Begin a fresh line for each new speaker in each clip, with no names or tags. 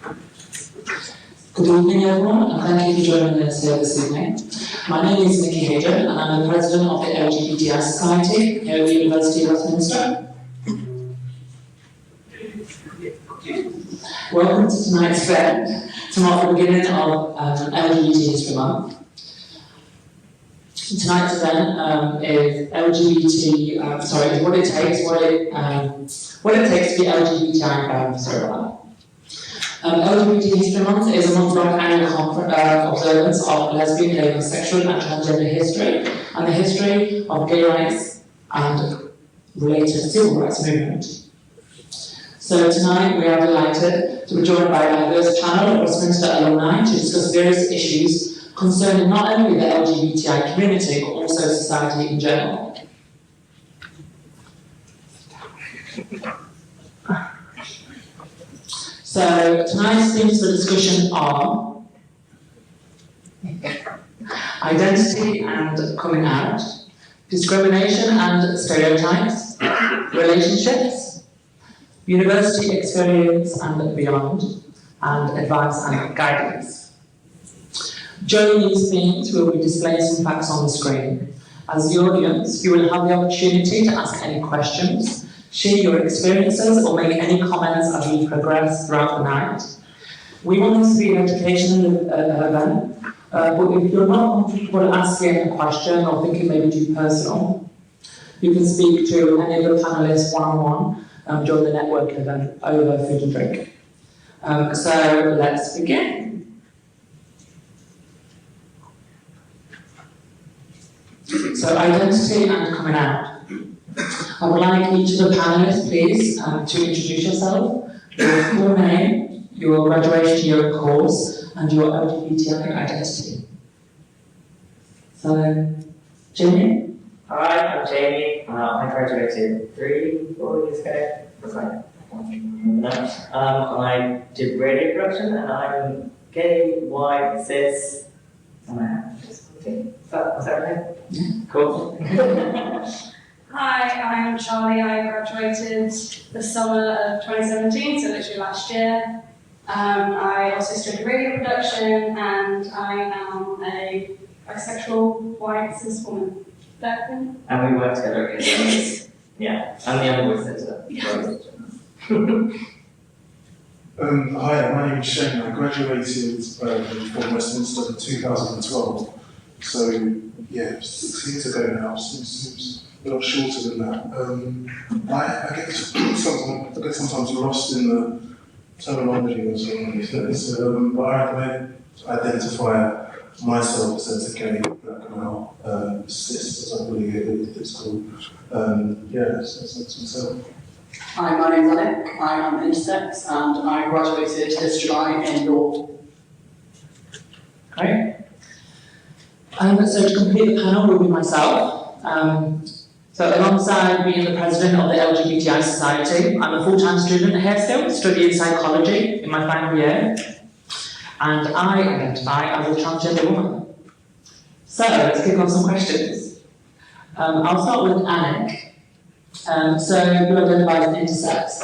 Good evening, everyone, and thank you for joining us here this evening. My name is Nikki, Hayden, and I'm the president of the LGBTI Society here at the University of Westminster. Welcome to tonight's event to mark the beginning of LGBT History Month. Tonight's event is is what it takes to be LGBTI and Proud. LGBT History Month is a month-long annual observance of lesbian, gay, bisexual and transgender history and the history of gay rights and related civil rights movement. So tonight we are delighted to be joined by a diverse panel of Westminster alumni to discuss various issues concerning not only the LGBTI community but also society in general. So tonight's themes for discussion are identity and coming out, discrimination and stereotypes, relationships, university experience and beyond, and advice and guidance. During these themes, we will be displaying some facts on the screen. As the audience, you will have the opportunity to ask any questions, share your experiences, or make any comments as we progress throughout the night. We want this to be an educational event, but if you're not comfortable asking a question or thinking maybe too personal, you can speak to any of the panelists one-on-one during the networking event over food and drink. So let's begin. So identity and coming out. I would like each of the panelists, please, to introduce yourself, your full name, your graduation year and course, and your LGBTI identity. So, Jamie?
Hi, I'm Jamie. I graduated 3-4 years ago. Was I? I did radio production, and I'm gay, white, cis, and I have disability. Was that right?
Yeah.
Cool.
Hi, I'm Charlie. I graduated the summer of 2017, so literally last year. I also studied radio production, and I am a bisexual white cis woman.
And we work together again. Yeah, I'm the young voice editor.
Hi, my name is Shayne. I graduated from Westminster in 2012. So, yeah, 6 years ago now. Seems a lot shorter than that. I get sometimes lost in the terminology and so on. But I identify myself as a gay, black male, cis, as I believe it's called. That's myself.
Hi, my name is Anick. I am intersex and I graduated this July in law.
Great. So to complete the panel will be myself. So alongside being the president of the LGBTI Society, I'm a full-time student here still, studying psychology in my final year, and I identify as a transgender woman. So let's kick off some questions. I'll start with Anick. So you identify as intersex.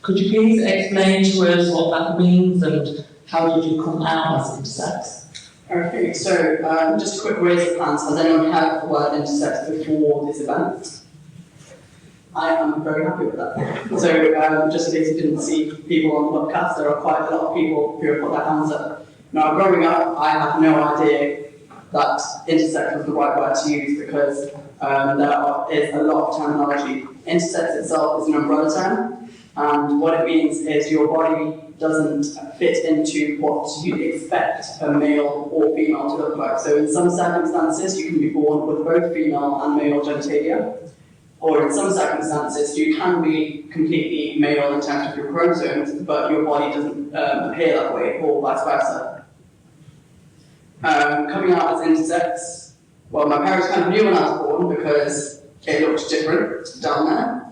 Could you please explain to us what that means and how did you come out as intersex?
Okay, so just a quick raise of hands. Has anyone heard the word intersex before this event? I am very happy with that. So just in case you didn't see people on the podcast, there are quite a lot of people who have put their hands up. Now, growing up, I had no idea that intersex was the right word to use because there is a lot of terminology. Intersex itself is an umbrella term, and what it means is your body doesn't fit into what you expect a male or female to look like. So in some circumstances, you can be born with both female and male genitalia, or in some circumstances, you can be completely male in terms of your chromosomes, but your body doesn't appear that way, or vice versa. Coming out as intersex, well, my parents kind of knew when I was born because it looked different down there.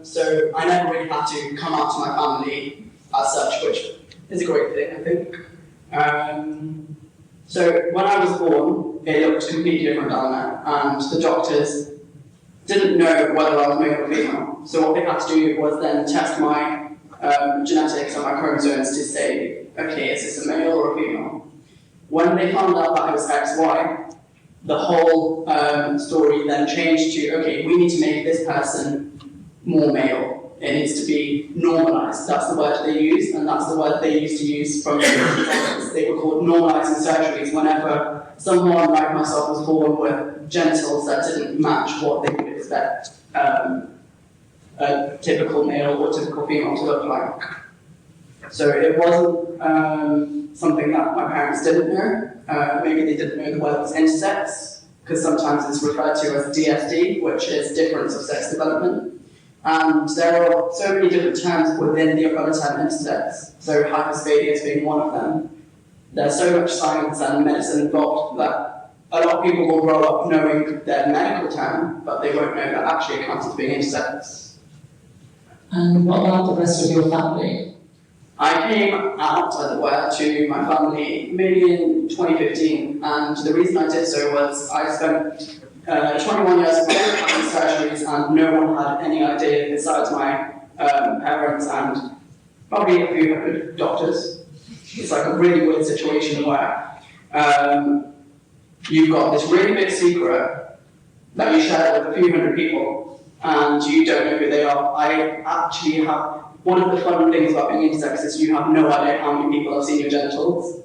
So I never really had to come out to my family as such, which is a great thing, I think. So when I was born, it looked completely different down there, and the doctors didn't know whether I was male or female. So what they had to do was then test my genetics and my chromosomes to say, okay, is this a male or a female? When they found out that it was XY, the whole story then changed to, okay, we need to make this person more male. It needs to be normalised. That's the word they use, and that's the word they used to use from the They were called normalising surgeries whenever someone like myself was born with genitals that didn't match what they would expect a typical male or typical female to look like. So it wasn't something that my parents didn't know. Maybe they didn't know the word was intersex, because sometimes it's referred to as DSD, which is difference of sex development. And there are so many different terms within the umbrella term intersex, so hyperspadias being one of them. There's so much science and medicine involved that a lot of people will grow up knowing their medical term, but they won't know that actually it counts as being intersex.
And what about the rest of your family?
I came out, as it were, to my family maybe in 2015, and the reason I did so was I spent 21 years having surgeries, and no one had any idea besides my parents and probably a few doctors. It's like a really weird situation where you've got this really big secret that you share with a few hundred people, and you don't know who they are. I actually have, one of the fun things about being intersex is you have no idea how many people have seen your genitals.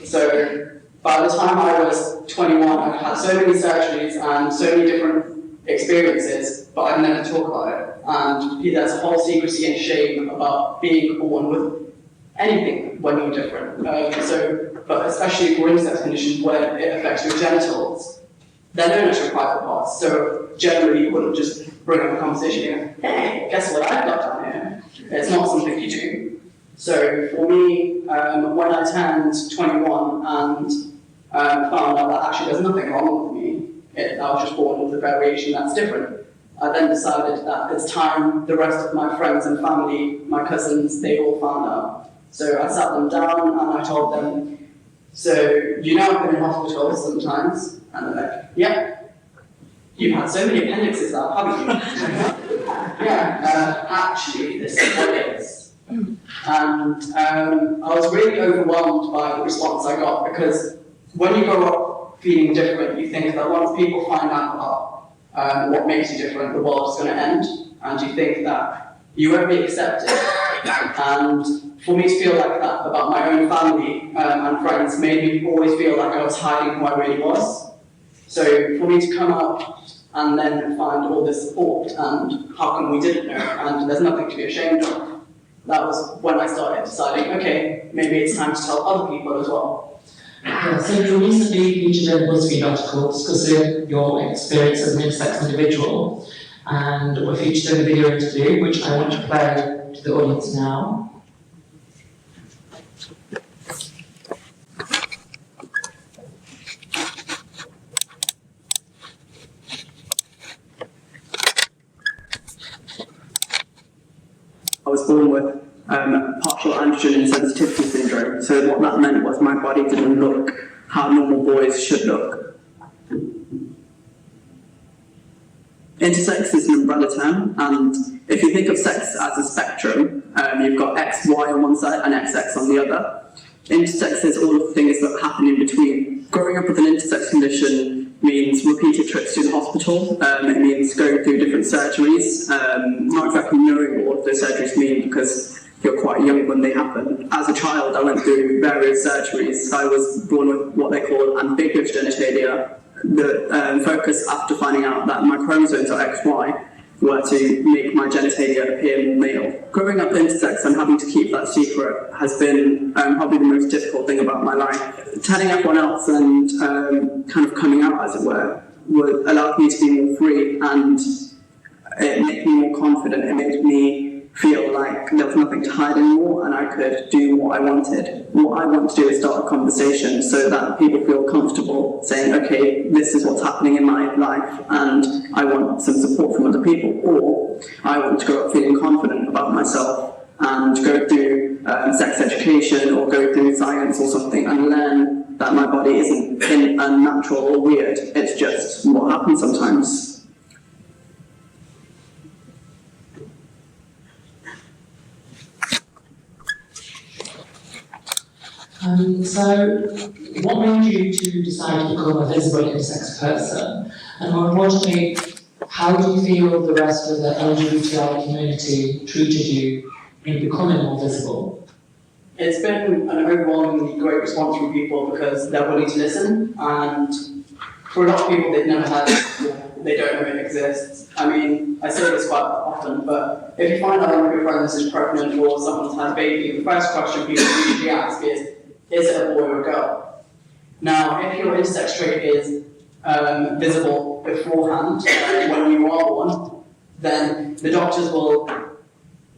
So by the time I was 21, I'd had so many surgeries and so many different experiences, but I'd never talk about it. And there's a whole secrecy and shame about being born with anything when you're different. But especially for intersex conditions where it affects your genitals, they're known as your private parts. So generally you wouldn't just bring up a conversation and go, hey, guess what I've got down here? It's not something you do. So for me, when I turned 21 and found out that actually there's nothing wrong with me, I was just born with a variation that's different, I then decided that it's time the rest of my friends and family, my cousins, they all found out. So I sat them down and I told them, so you know I've been in hospital sometimes? And they're like, yeah. You've had so many appendixes out, haven't you? Yeah, actually this is what it is. And I was really overwhelmed by the response I got, because when you grow up feeling different, you think that once people find out about what makes you different, the world's going to end, and you think that you won't be accepted. And for me to feel like that about my own family and friends made me always feel like I was hiding who I really was. So for me to come out and then find all this support and how come we didn't know, and there's nothing to be ashamed of, that was when I started deciding, okay, maybe it's time to tell other people as well.
Yeah, so you recently featured in BuzzFeed articles because of your experience as an intersex individual, and were featured in a video interview, which I want to play to the audience now.
I was born with partial androgen insensitivity syndrome, so what that meant was my body didn't look how normal boys should look. Intersex is an umbrella term, and if you think of sex as a spectrum, you've got X, Y on one side and XX on the other. Intersex is all of the things that happen in between. Growing up with an intersex condition means repeated trips to the hospital. It means going through different surgeries, not exactly knowing what those surgeries mean because you're quite young when they happen. As a child, I went through various surgeries. I was born with what they call ambiguous genitalia. The focus after finding out that my chromosomes are XY were to make my genitalia appear more male. Growing up intersex and having to keep that secret has been probably the most difficult thing about my life. Telling everyone else and kind of coming out, as it were, would allow me to be more free, and it made me more confident. It made me feel like there was nothing to hide anymore and I could do what I wanted. What I want to do is start a conversation so that people feel comfortable saying, okay, this is what's happening in my life and I want some support from other people, or I want to grow up feeling confident about myself and go through sex education or go through science or something and learn that my body isn't unnatural or weird, it's just what happens sometimes.
So, what made you to decide to become a visible intersex person? And more importantly, how do you feel the rest of the LGBTI community treated you in becoming more visible?
It's been an overwhelmingly great response from people because they're willing to listen, and for a lot of people they've never had it before, they don't know it exists. I mean, I say this quite often, but if you find out one of your friends is pregnant or someone's had a baby, the first question people usually ask is it a boy or a girl? Now, if your intersex trait is visible beforehand, when you are born, then the doctors will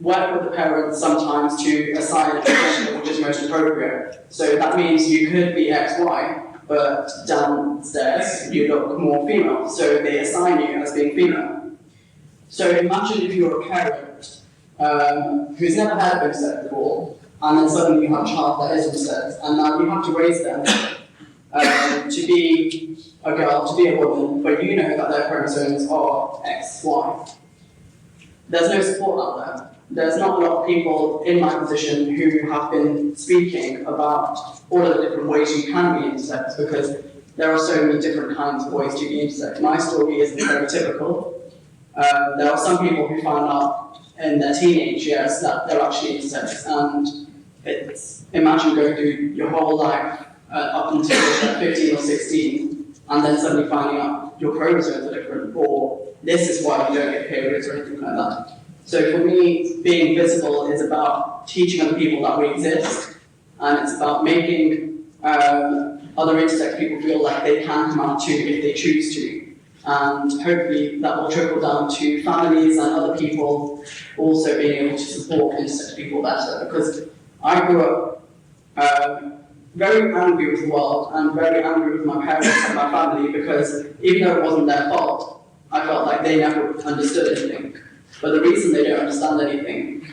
work with the parents sometimes to assign a gender which is most appropriate. So that means you could be XY, but downstairs you look more female, so they assign you as being female. So imagine if you're a parent who's never had of intersex before, and then suddenly you have a child that is intersex, and now you have to raise them to be a girl, to be a woman, but you know that their chromosomes are XY. There's no support out there. There's not a lot of people in my position who have been speaking about all of the different ways you can be intersex, because there are so many different kinds of ways to be intersex. My story isn't very typical. There are some people who find out in their teenage years that they're actually intersex, and it's, imagine going through your whole life up until 15 or 16, and then suddenly finding out your chromosomes are different, or this is why you don't get periods or anything like that. So for me, being visible is about teaching other people that we exist, and it's about making other intersex people feel like they can come out too if they choose to. And hopefully that will trickle down to families and other people also being able to support intersex people better. Because I grew up very angry with the world and very angry with my parents and my family, because even though it wasn't their fault, I felt like they never understood anything. But the reason they don't understand anything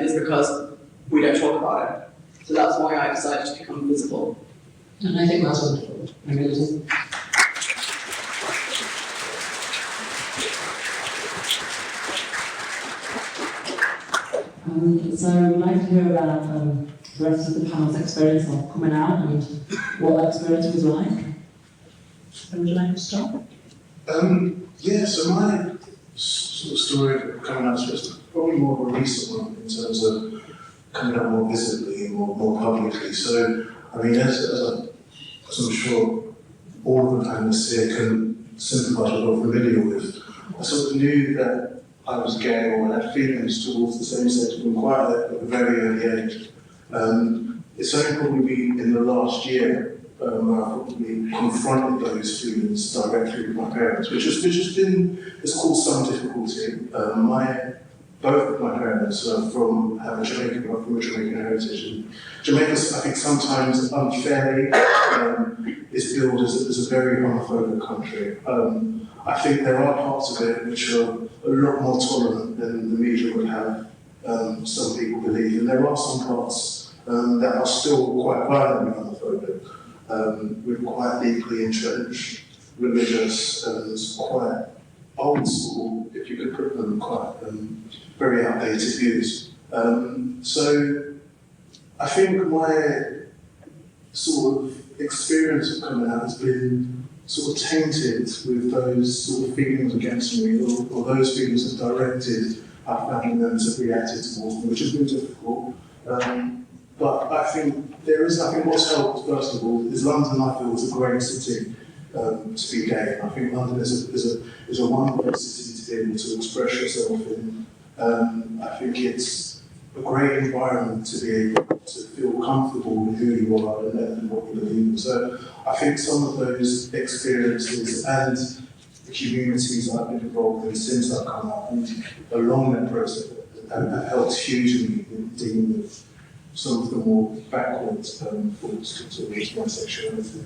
is because we don't talk about it. So that's why I decided to become visible.
And I think that's wonderful. I really do. So I'd like to hear about the rest of the panel's experience of coming out and what that experience was like. So would you like to start?
Yeah, so my sort of story of coming out is just probably more of a recent one in terms of coming out more visibly and more publicly. So, I mean, as I'm sure all of the panelists here can sympathise with or familiar with, I sort of knew that I was gay or had feelings towards the same sex from quite at a very early age. It's only probably been in the last year where I've probably confronted those feelings directly with my parents, which has caused some difficulty. Both of my parents are from a Jamaican heritage, and Jamaica, I think, sometimes unfairly is billed as a very homophobic country. I think there are parts of it which are a lot more tolerant than the media would have some people believe, and there are some parts that are still quite violently homophobic, with quite deeply entrenched, religious, and quite old school, if you could put them, quite very outdated views. So I think my sort of experience of coming out has been sort of tainted with those sort of feelings against me, or those feelings have directed our family members have reacted towards me, which has been difficult. But I think what's helped, first of all, is London, I feel, is a great city to be gay. I think London is a wonderful city to be able to express yourself in. I think it's a great environment to be able to feel comfortable with who you are and what you believe in. So I think some of those experiences and the communities I've been involved in since I've come out and along that process have helped hugely in dealing with some of the more backwards thoughts towards my sexuality.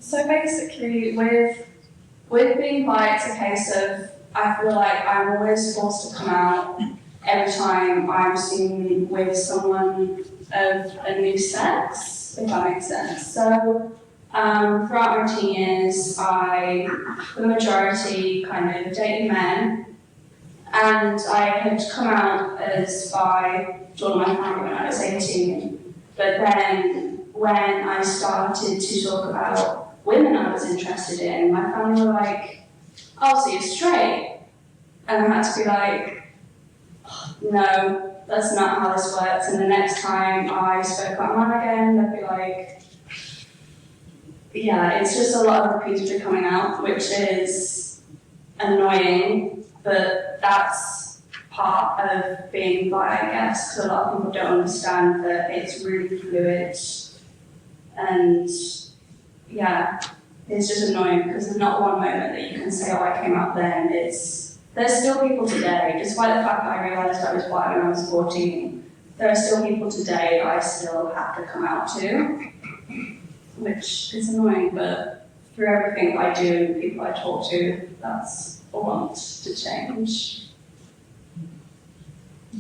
So basically, with being bi, it's a case of I feel like I'm always forced to come out every time I'm seen with someone of a new sex, if that makes sense. So throughout my teen years, I, the majority, kind of dated men, And I had come out as bi to all my family when I was 18. But then when I started to talk about women I was interested in, my family were like, oh, so you're straight? And I had to be like, no, that's not how this works. And the next time I spoke about man again, they'd be like, yeah, it's just a lot of repeatedly coming out, which is annoying, but that's part of being bi, I guess, because a lot of people don't understand that it's really fluid. And yeah, it's just annoying because there's not one moment that you can say, oh, I came out then. There's still people today, despite the fact that I realised I was bi when I was 14, there are still people today that I still have to come out to, which is annoying, but through everything I do and people I talk to, that's what I want to change.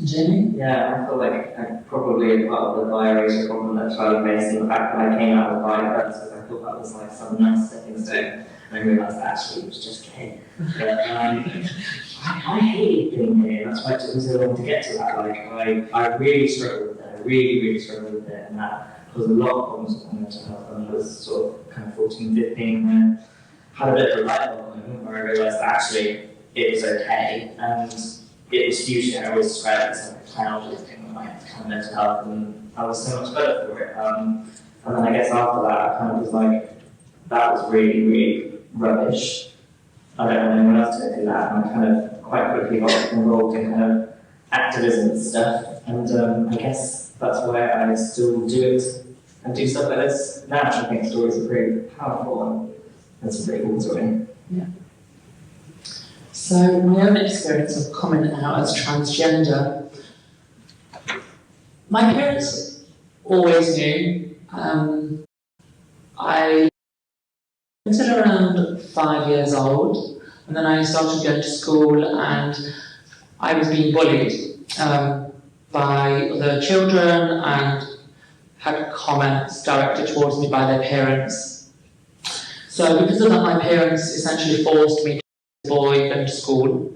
Jamie?
Yeah, I feel like I'm probably a part of the biracial problem that Charlie faced, and the fact that I came out with bi first, because I thought that was like some nice stepping stone, and I realised that actually it was just gay. But I hated being gay, and that's why it took me so long to get to that. Like, I really struggled with it, I really struggled with it, and that caused a lot of problems with my mental health when I was sort of kind of 14, 15, and had a bit of a light bulb moment where I realised that actually it was okay, and it was hugely, I always described it as like a cloud lifting with my kind of mental health, and I was so much better for it. And then I guess after that, I kind of was like, that was really rubbish. I don't want anyone else to do that, and I kind of quite quickly got involved in kind of activism and stuff, and I guess that's why I still do it and do stuff like this now. I think stories are pretty powerful, and that's a pretty cool story.
Yeah. So my own experience of coming out as transgender, my parents always knew. I was until around 5 years old, and then I started going to school, and I was being bullied by other children and had comments directed towards me by their parents. So because of that, my parents essentially forced me boy going to school.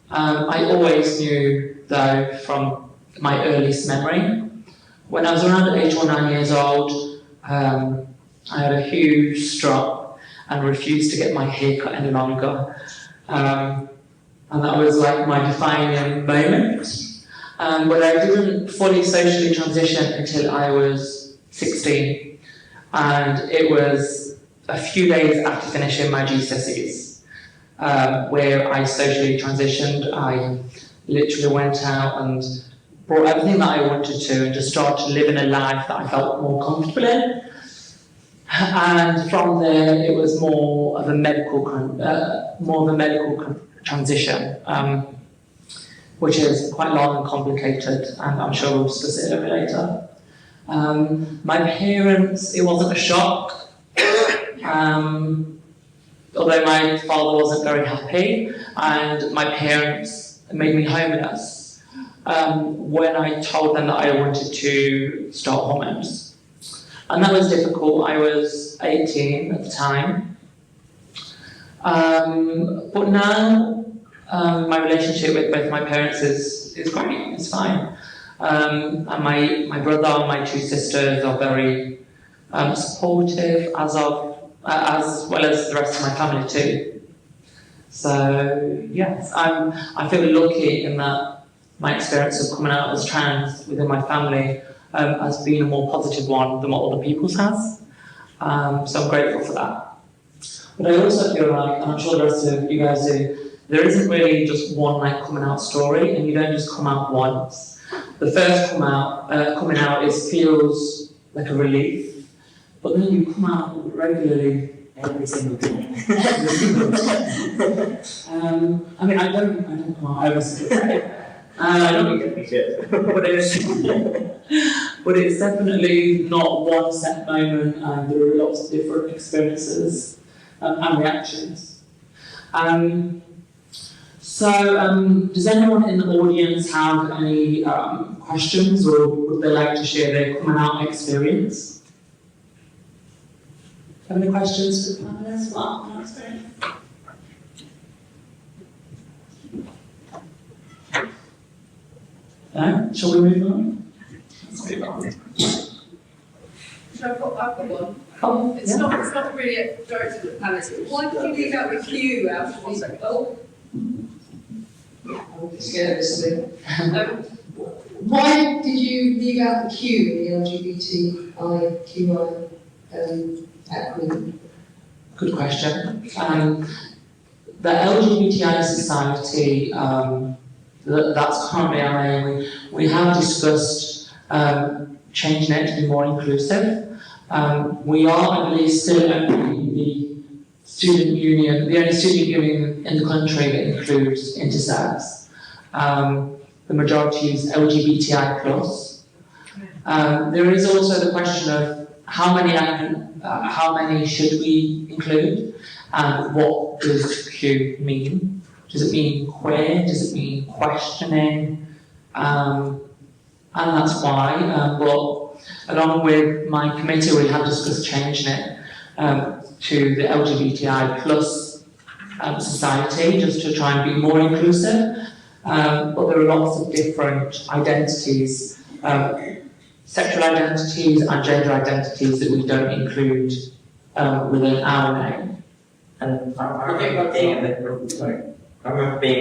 I always knew, though, from my earliest memory, when I was around the age of 9 years old, I had a huge stroke and refused to get my hair cut any longer. And that was like my defining moment. But I didn't fully socially transition until I was 16. And it was a few days after finishing my GCSEs. Where I socially transitioned. I literally went out and brought everything that I wanted to and just started living a life that I felt more comfortable in. And from there, it was more of a medical transition, which is quite long and complicated, and I'm sure we'll discuss it a little bit later. My parents, it wasn't a shock. Although my father wasn't very happy, and my parents made me homeless when I told them that I wanted to start hormones. And that was difficult. I was 18 at the time. But now, my relationship with both my parents is great, it's fine. And my brother and my two sisters are very supportive, as well as the rest of my family too. So yes, I feel lucky in that my experience of coming out as trans within my family has been a more positive one than what other people's has. So I'm grateful for that. But I also feel like, and I'm sure the rest of you guys do, there isn't really just one like coming out story, and you don't just come out once. The first coming out feels like a relief. But then you come out regularly every single day. I mean, I don't come out every single day. But it's definitely not one set moment, and there are lots of different experiences and reactions. Does anyone in the audience have any questions, or would they like to share their coming out experience? Have any questions for the panelists? No? Shall we move on? Let's move on.
I've got one.
Oh,
It's not really directed at the panelists. Why did you leave out the Q out of the oh? I'm scared of this thing. Why did you leave out the Q in the LGBTIQI acronym?
Good question. The LGBTI society, that's currently our aim. We have discussed changing it to be more inclusive. We are, I believe, still only the student union, the only student union in the country that includes intersex. The majority is LGBTI plus. There is also the question of how many should we include, and what does Q mean? Does it mean queer? Does it mean questioning? And that's why. But along with my committee, we have discussed changing it to the LGBTI plus society, just to try and be more inclusive. But there are lots of different identities, sexual identities and gender identities that we don't include within our name.
And I remember being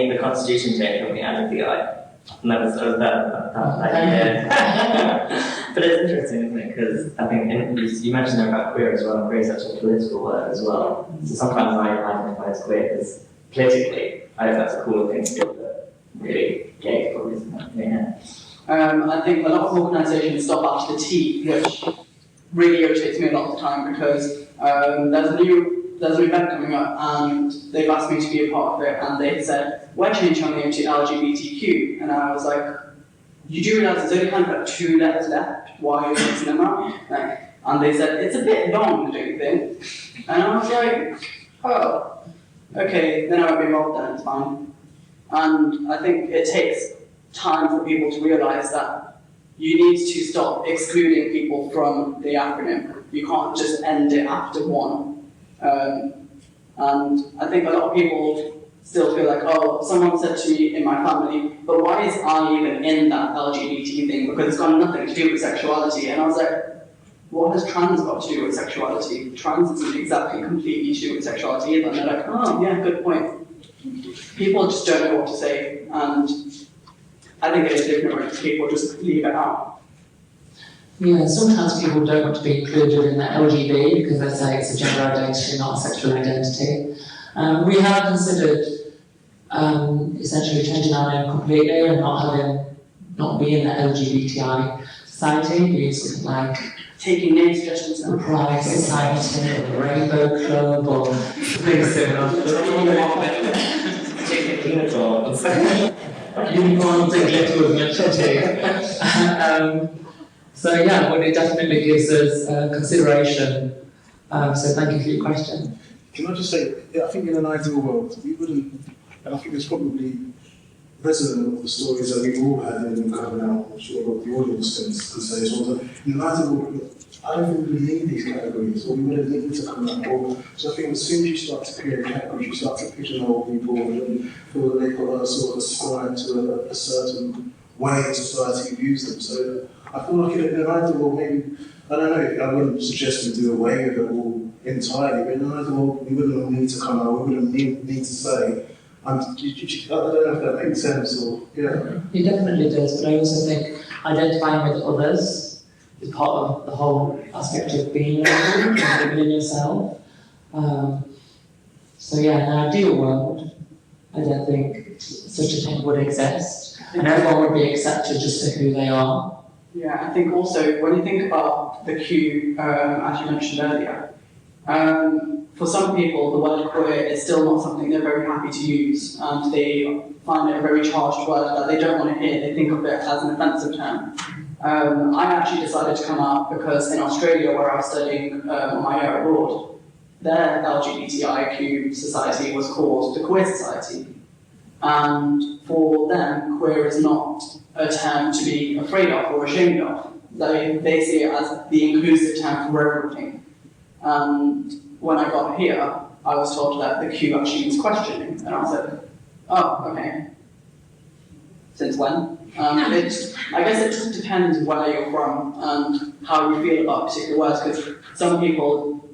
in the constitution change from the LGBTI. And that was sort of that idea. But it's interesting, isn't it? Because I think you mentioned there about queer as well. Queer is such a political word as well. So sometimes I identify as queer because politically, I think that's a cool thing to do, but really gay probably isn't that. Yeah.
I think a lot of organisations stop after the T, which really irritates me a lot of the time because there's an event coming up and they've asked me to be a part of it, and they said, we're changing our name to LGBTQ, and I was like, you do realise there's only kind of like 2 letters left, why are you mixing them up? And they said, it's a bit long, don't you think? And I was like, oh, okay, then I won't be involved then, it's fine. And I think it takes time for people to realise that you need to stop excluding people from the acronym. You can't just end it after one. And I think a lot of people still feel like, oh, someone said to me in my family, but why is I even in that LGBT thing? Because it's got nothing to do with sexuality. And I was like, what has trans got to do with sexuality? Trans isn't exactly completely to do with sexuality either. And they're like, oh, yeah, good point. People just don't know what to say. And I think it is ignorant. People just leave it out.
Yeah, sometimes people don't want to be included in the LGB because they say it's a gender identity, not a sexual identity. We have considered essentially changing our name completely and not being the LGBTI society, be something like
taking name suggestions
the Pride Society or the Rainbow Club or something similar. Unicorns and glitter with mentioned. So yeah, but it definitely gives us consideration. So thank you for your question.
Can I just say, I think in an ideal world, we wouldn't, and I think it's probably resonant of the stories that we've all had in coming out, I'm sure a lot of the audience can say as well, that in an ideal world, I don't think we need these categories, or we wouldn't need to come out. So I think as soon as you start to create categories, you start to pigeonhole people and feel that they've got to sort of ascribe to a certain way in society views them. So I feel like in an ideal world, maybe, I don't know, I wouldn't suggest we do away with it all entirely, but in an ideal world, we wouldn't need to come out, we wouldn't need to say, I don't know if that makes sense, or, yeah.
It definitely does, but I also think identifying with others is part of the whole aspect of being and living in yourself. So yeah, in an ideal world, I don't think such a thing would exist, and everyone would be accepted just for who they are.
Yeah, I think also when you think about the Q, as you mentioned earlier, for some people the word queer is still not something they're very happy to use, and they find it a very charged word that they don't want to hear. They think of it as an offensive term. I actually decided to come out because in Australia, where I was studying on my year abroad, their LGBTIQ society was called the Queer Society. And for them, queer is not a term to be afraid of or ashamed of. They see it as the inclusive term for everything. And when I got here, I was told that the Q actually means questioning. And I was like, oh, okay. Since when? I guess it just depends where you're from and how you feel about particular words, because some people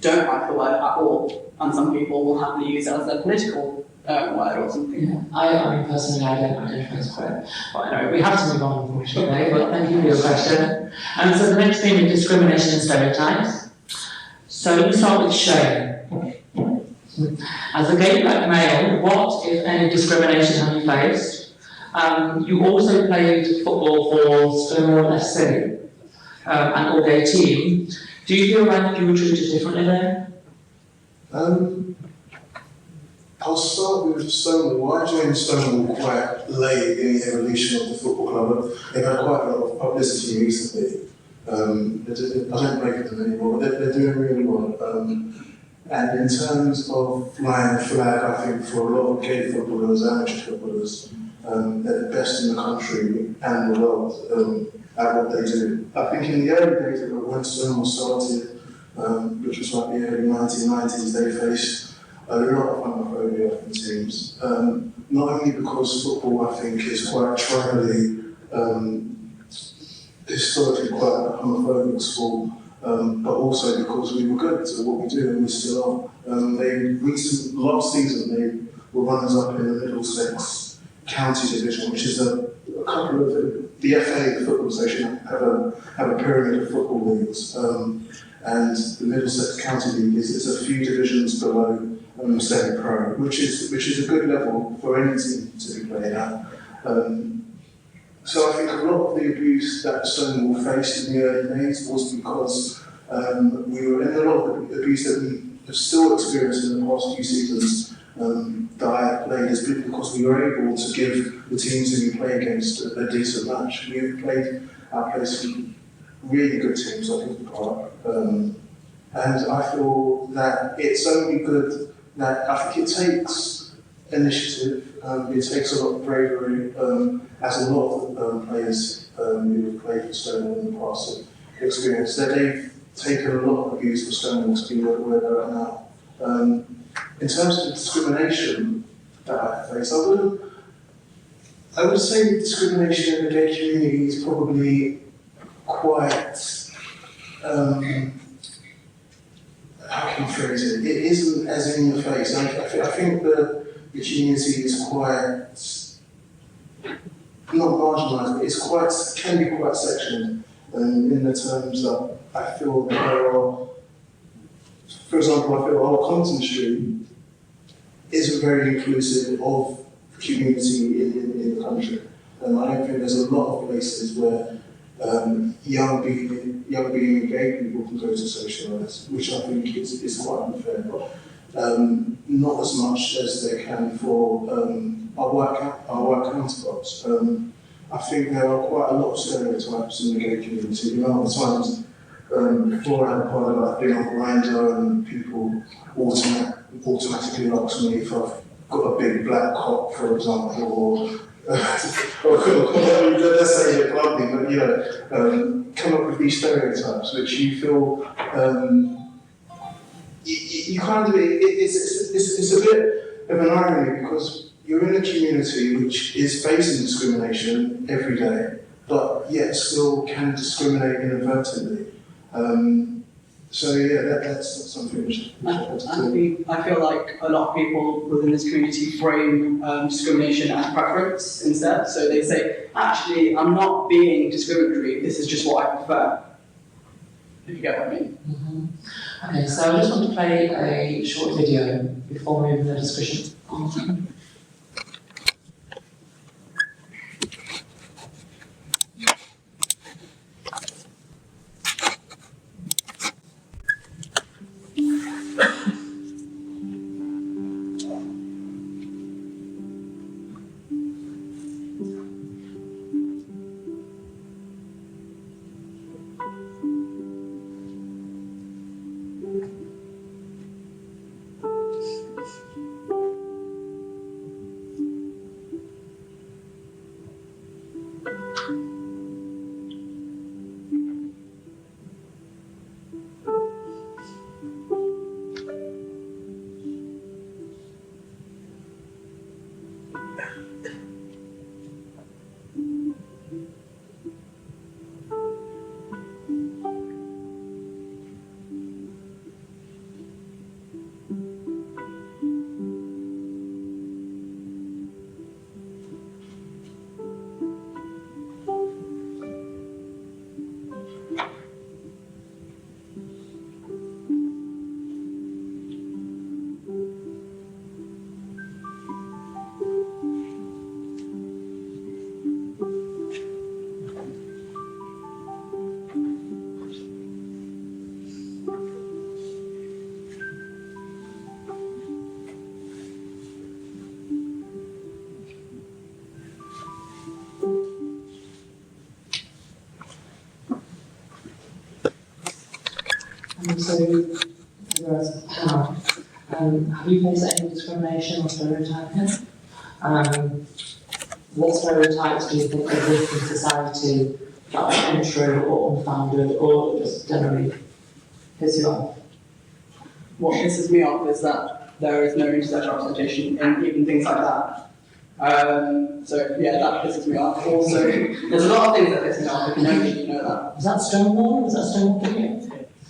don't like the word at all, and some people will happily use it as their political word or something.
Yeah, I mean, personally, I don't identify as queer. But anyway, we have to move on, unfortunately, but thank you for your question. And so the next theme is discrimination and stereotypes. So let me start with Shayne. As a gay black male, what, if any, discrimination have you faced? You also played football for Stonewall FC, an all-gay team. Do you feel like you were treated differently there?
I'll start with Stonewall. I joined Stonewall quite late in the evolution of the football club. They've had quite a lot of publicity recently. I don't play for them anymore, but they're doing really well. And in terms of flying the flag, I think for a lot of gay footballers, amateur footballers, they're the best in the country and the world at what they do. I think in the early days when Stonewall started, which was like the early 1990s, they faced a lot of homophobia from teams. Not only because football, I think, is quite tribally, historically quite a homophobic sport, but also because we were good at what we do and we still are. Last season they were runners up in the Middlesex County Division, which is a couple of the FA Football Association have a pyramid of football leagues, and the Middlesex County League is a few divisions below semi-pro, which is a good level for any team to be playing at. So I think a lot of the abuse that Stonewall faced in the early days was because we were in a lot of the abuse that we have still experienced in the past few seasons that I have played has been because we were able to give the teams who we play against a decent match. We have played our place with really good teams like the Park, and I feel that it's only good that I think it takes initiative, it takes a lot of bravery, as a lot of players who have played for Stonewall in the past have experienced, that they've taken a lot of abuse for Stonewall to be where they're at now. In terms of the discrimination that I face, I would say discrimination in the gay community is probably quite, how can I phrase it? It isn't as in your face. I think the community is quite, not marginalised, but can be quite sectioned in the terms that I feel that there are, for example, I feel our Compton Street isn't very inclusive of the community in the country. I don't think there's a lot of places where young being gay people can go to socialise, which I think is quite unfair. Not as much as they can for our white counterparts. I think there are quite a lot of stereotypes in the gay community. The amount of times before I had a partner, I've been on Grindr and people automatically ask me if I've got a big black cock, for example, or let's say it's ugly, but come up with these stereotypes which you feel you kind of it's a bit of an irony because you're in a community which is facing discrimination every day, but yet still can discriminate inadvertently. So yeah, that's something which
I feel like a lot of people within this community frame discrimination as preference instead. So they say, actually, I'm not being discriminatory, this is just what I prefer. If you get what I mean.
Mm-hmm. Okay, so I just want to play a short video before moving the discussion on. And so, have you faced any discrimination or stereotyping? What stereotypes do you think exist in society that are untrue or unfounded or just generally piss you off?
What pisses me off is that there is no intersex representation in even things like that. So yeah, that pisses me off. Also, there's a lot of things that piss me off, if you know that.
Was that Stonewall? Was that Stonewall for you?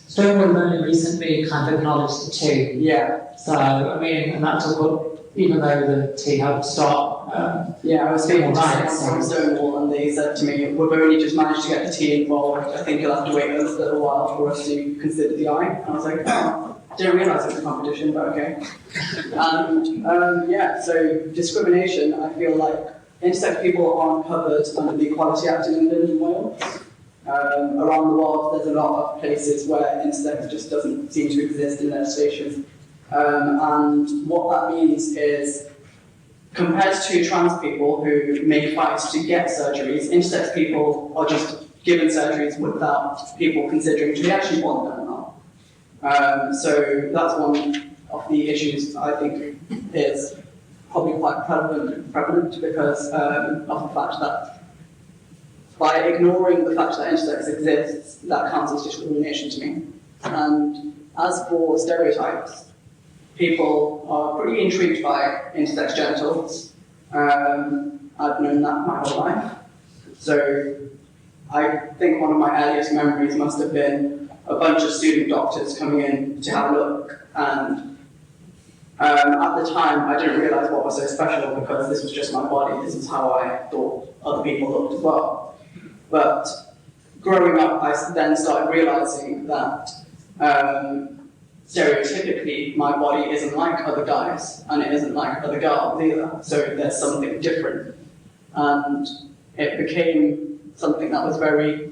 Stonewall only recently kind of acknowledged the T.
Yeah.
So, I mean, and that took up, even though the T helped start.
Yeah, I was speaking to
Right,
someone from Stonewall and they said to me, we've only just managed to get the T involved. I think you'll have to wait a little while for us to consider the I. And I was like, oh, I didn't realise it was a competition, but okay. And yeah, so discrimination, I feel like intersex people aren't covered under the Equality Act in England and Wales. Around the world, there's a lot of places where intersex just doesn't seem to exist in legislation. And what that means is, compared to trans people who may fight to get surgeries, intersex people are just given surgeries without people considering do they actually want them or not. So that's one of the issues I think is probably quite prevalent because of the fact that by ignoring the fact that intersex exists, that counts as discrimination to me. And as for stereotypes, people are pretty intrigued by intersex genitals. I've known that my whole life. So I think one of my earliest memories must have been a bunch of student doctors coming in to have a look. And at the time, I didn't realise what was so special because this was just my body. This is how I thought other people looked as well. But growing up, I then started realising that stereotypically, my body isn't like other guys, and it isn't like other girls either, so there's something different. And it became something that was very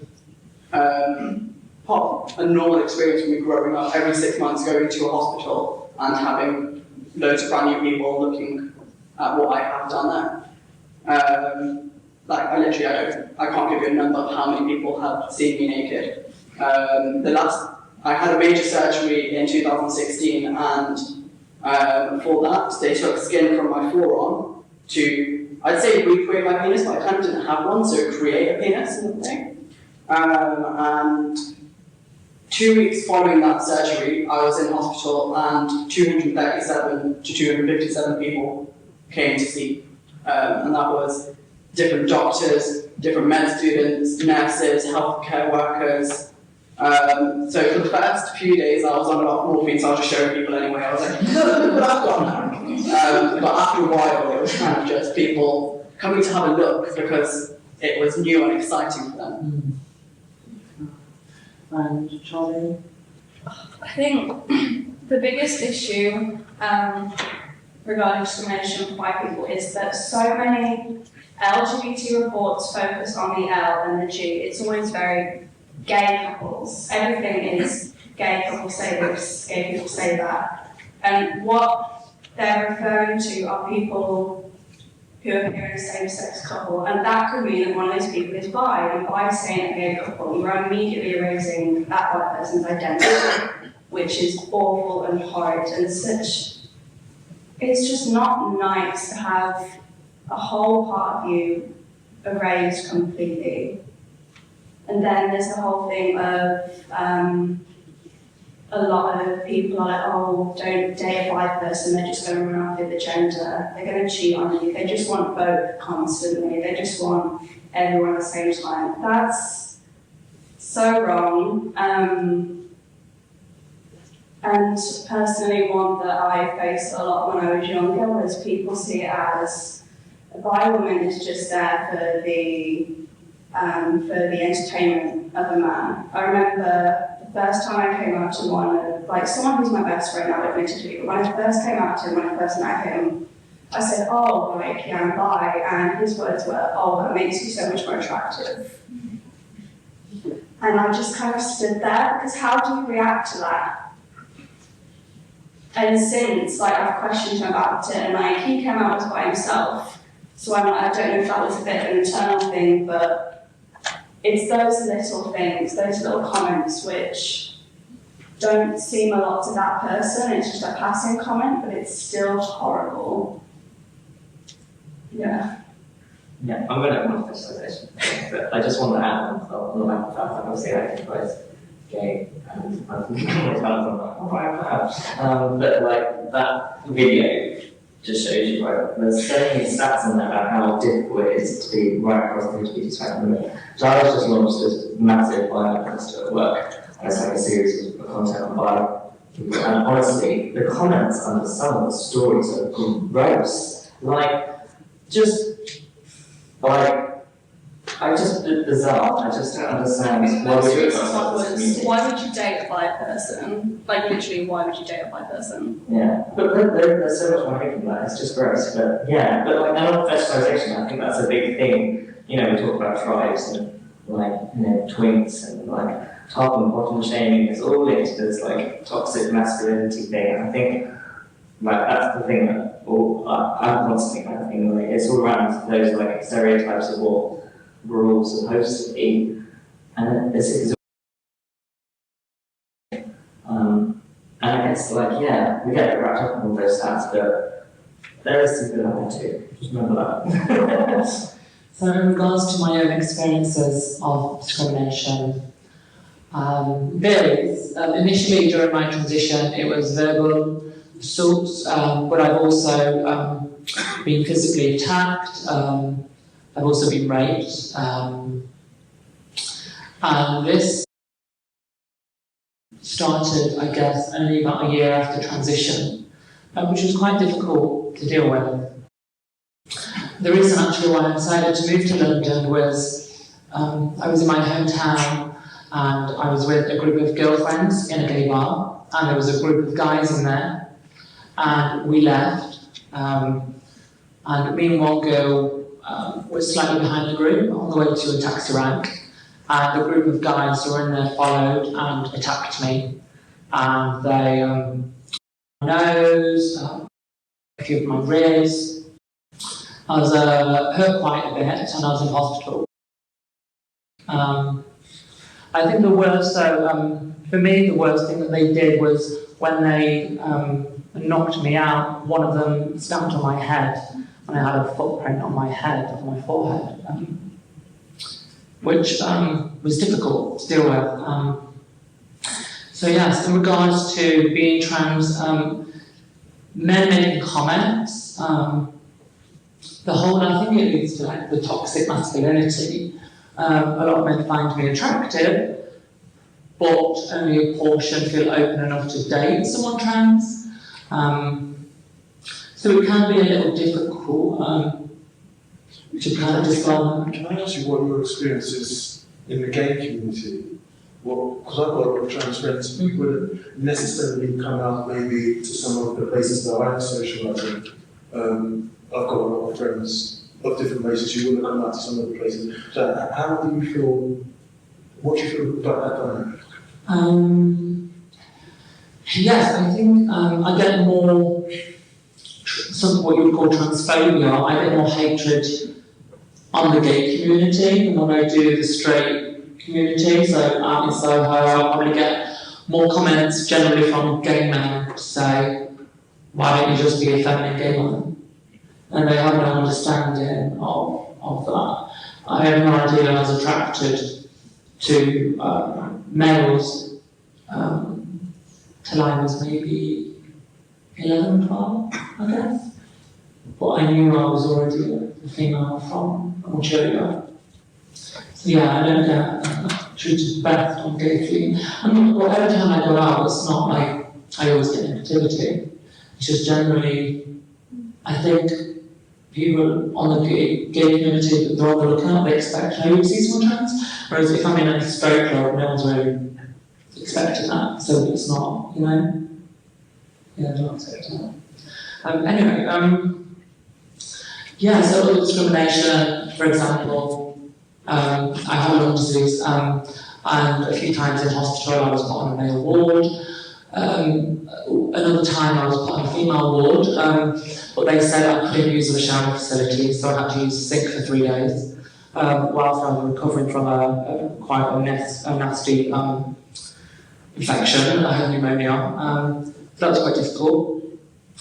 part of a normal experience for me growing up, every 6 months going to a hospital and having loads of brand new people looking at what I have done there. Like, I can't give you a number of how many people have seen me naked. I had a major surgery in 2016, and for that, they took skin from my forearm to, I'd say, recreate my penis, but I kind of didn't have one, so create a penis and everything. And 2 weeks following that surgery, I was in hospital, and 237 to 257 people came to see, and that was different doctors, different med students, nurses, healthcare workers. So for the first few days I was on a lot of morphine, so I was just showing people anyway. I was like, look what I've got now. But after a while it was kind of just people coming to have a look because it was new and exciting for them.
And Charlie?
I think the biggest issue regarding discrimination for white people is that so many LGBT reports focus on the L and the G. It's always very gay couples. Everything is gay couples say this, gay people say that. And what they're referring to are people who appear in a same-sex couple, and that could mean that one of those people is bi, and by saying a gay couple, you're immediately erasing that white person's identity, which is awful and horrid and such. It's just not nice to have a whole part of you erased completely. And then there's the whole thing of a lot of people are like, oh, don't date a bi person, they're just going to run off with the gender, they're going to cheat on you, they just want both constantly, they just want everyone at the same time. That's so wrong. And personally, one that I faced a lot when I was younger was people see it as a bi woman is just there for the entertainment of a man. I remember the first time I came out to one, like someone who's my best friend now, admittedly, but when I first came out to him, when I first met him, I said, oh, like, yeah, I'm bi, and his words were, oh, that makes you so much more attractive. And I just kind of stood there, because how do you react to that? And since, like, I've questioned him about it, and like, he came out as by himself, so I'm like, I don't know if that was a bit of an internal thing, but it's those little things, those little comments which don't seem a lot to that person, it's just a passing comment, but it's still horrible. Yeah.
Yeah, I'm going to have one specialisation, but I just want to add on the back of that, obviously I think both gay and but like that video just shows you, right, there's so many stats on there about how difficult it is to be right across the LGBT spectrum. So I was just launched this massive bio at work, and it's like a series of content on bio. And honestly, the comments under some of the stories are gross. Like, just, like, bizarre. I just don't understand why we do it.
Why would you date a bi person? Like, literally, why would you date a bi person?
Yeah, but there's so much more than that. It's just gross. But yeah, but like non-fetishization, I think that's a big thing. You know, we talk about tribes and like, you know, twinks and like top and bottom shaming. It's all linked to this like toxic masculinity thing. I think like that's the thing that I'm constantly kind of thinking, like it's all around those like stereotypes of what we're all supposed to be, and it's and I guess like yeah, we get wrapped up in all those stats, but there is some good out there too. Just remember that.
So in regards to my own experiences of discrimination, varies. Initially during my transition, it was verbal assaults, but I've also been physically attacked. I've also been raped, and this started, I guess, only about a year after transition, which was quite difficult to deal with. The reason actually why I decided to move to London was I was in my hometown and I was with a group of girlfriends in a gay bar, and there was a group of guys in there, and we left, and me and one girl was slightly behind the group on the way to a taxi rank, and the group of guys who were in there followed and attacked me, and they my nose, a few of my ribs. I was hurt quite a bit, and I was in hospital. I think the worst, for me, the worst thing that they did was when they knocked me out, one of them stamped on my head, and I had a footprint on my head, on my forehead, which was difficult to deal with. So yes, in regards to being trans, men making comments, the whole, I think it leads to like the toxic masculinity. A lot of men find me attractive, but only a portion feel open enough to date someone trans. So it can be a little difficult to kind of discern.
Can I ask you what your experience is in the gay community? Because I've got a lot of trans friends who wouldn't necessarily come out maybe to some of the places that I'm socialising. I've got a lot of friends of different races who wouldn't come out to some of the places. So how do you feel, what do you feel about that dynamic?
Yes, I think I get more, what you would call transphobia. I get more hatred on the gay community than I do the straight community. So out in Soho, I'll probably get more comments generally from gay men to say, why don't you just be a feminine gay man? And they have no understanding of that. I have no idea I was attracted to males till I was maybe 11, 12, I guess. But I knew I was already a female from Algeria. So yeah, I don't get treated best on gay feeling. And every time I go out, it's not like I always get negativity. It's just generally, I think, people on the gay community, they're on the lookout, they expect to see someone trans. Whereas if I'm in a straight club, no one's really expecting that. So it's not, you know? Yeah, they're not expecting that. Anyway, yeah, so discrimination, for example, I have lung disease, and a few times in hospital I was put on a male ward. Another time I was put on a female ward, but they said I couldn't use the shower facility, so I had to use the sink for 3 days, whilst I was recovering from quite a nasty infection. I had pneumonia. That was quite difficult.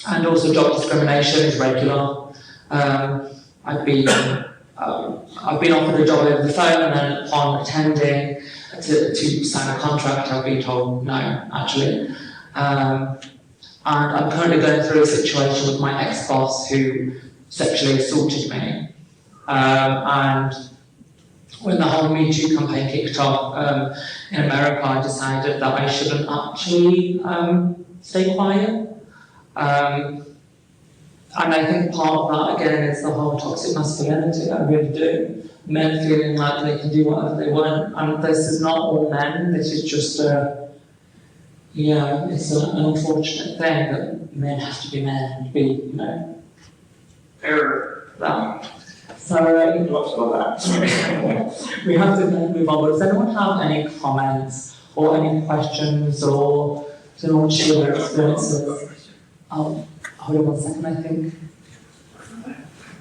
And also job discrimination is regular. I've been offered a job over the phone, and then upon attending to sign a contract, I've been told no, actually. And I'm currently going through a situation with my ex-boss who sexually assaulted me. And when the whole Me Too campaign kicked off in America, I decided that I shouldn't actually stay quiet. And I think part of that, again, is the whole toxic masculinity. I really do. Men feeling like they can do whatever they want. And this is not all men. This is just it's an unfortunate thing that men have to be men and be, that. So, we have to move on. But does anyone have any comments or any questions, or does anyone share their experiences? Hold on 1 second, I think.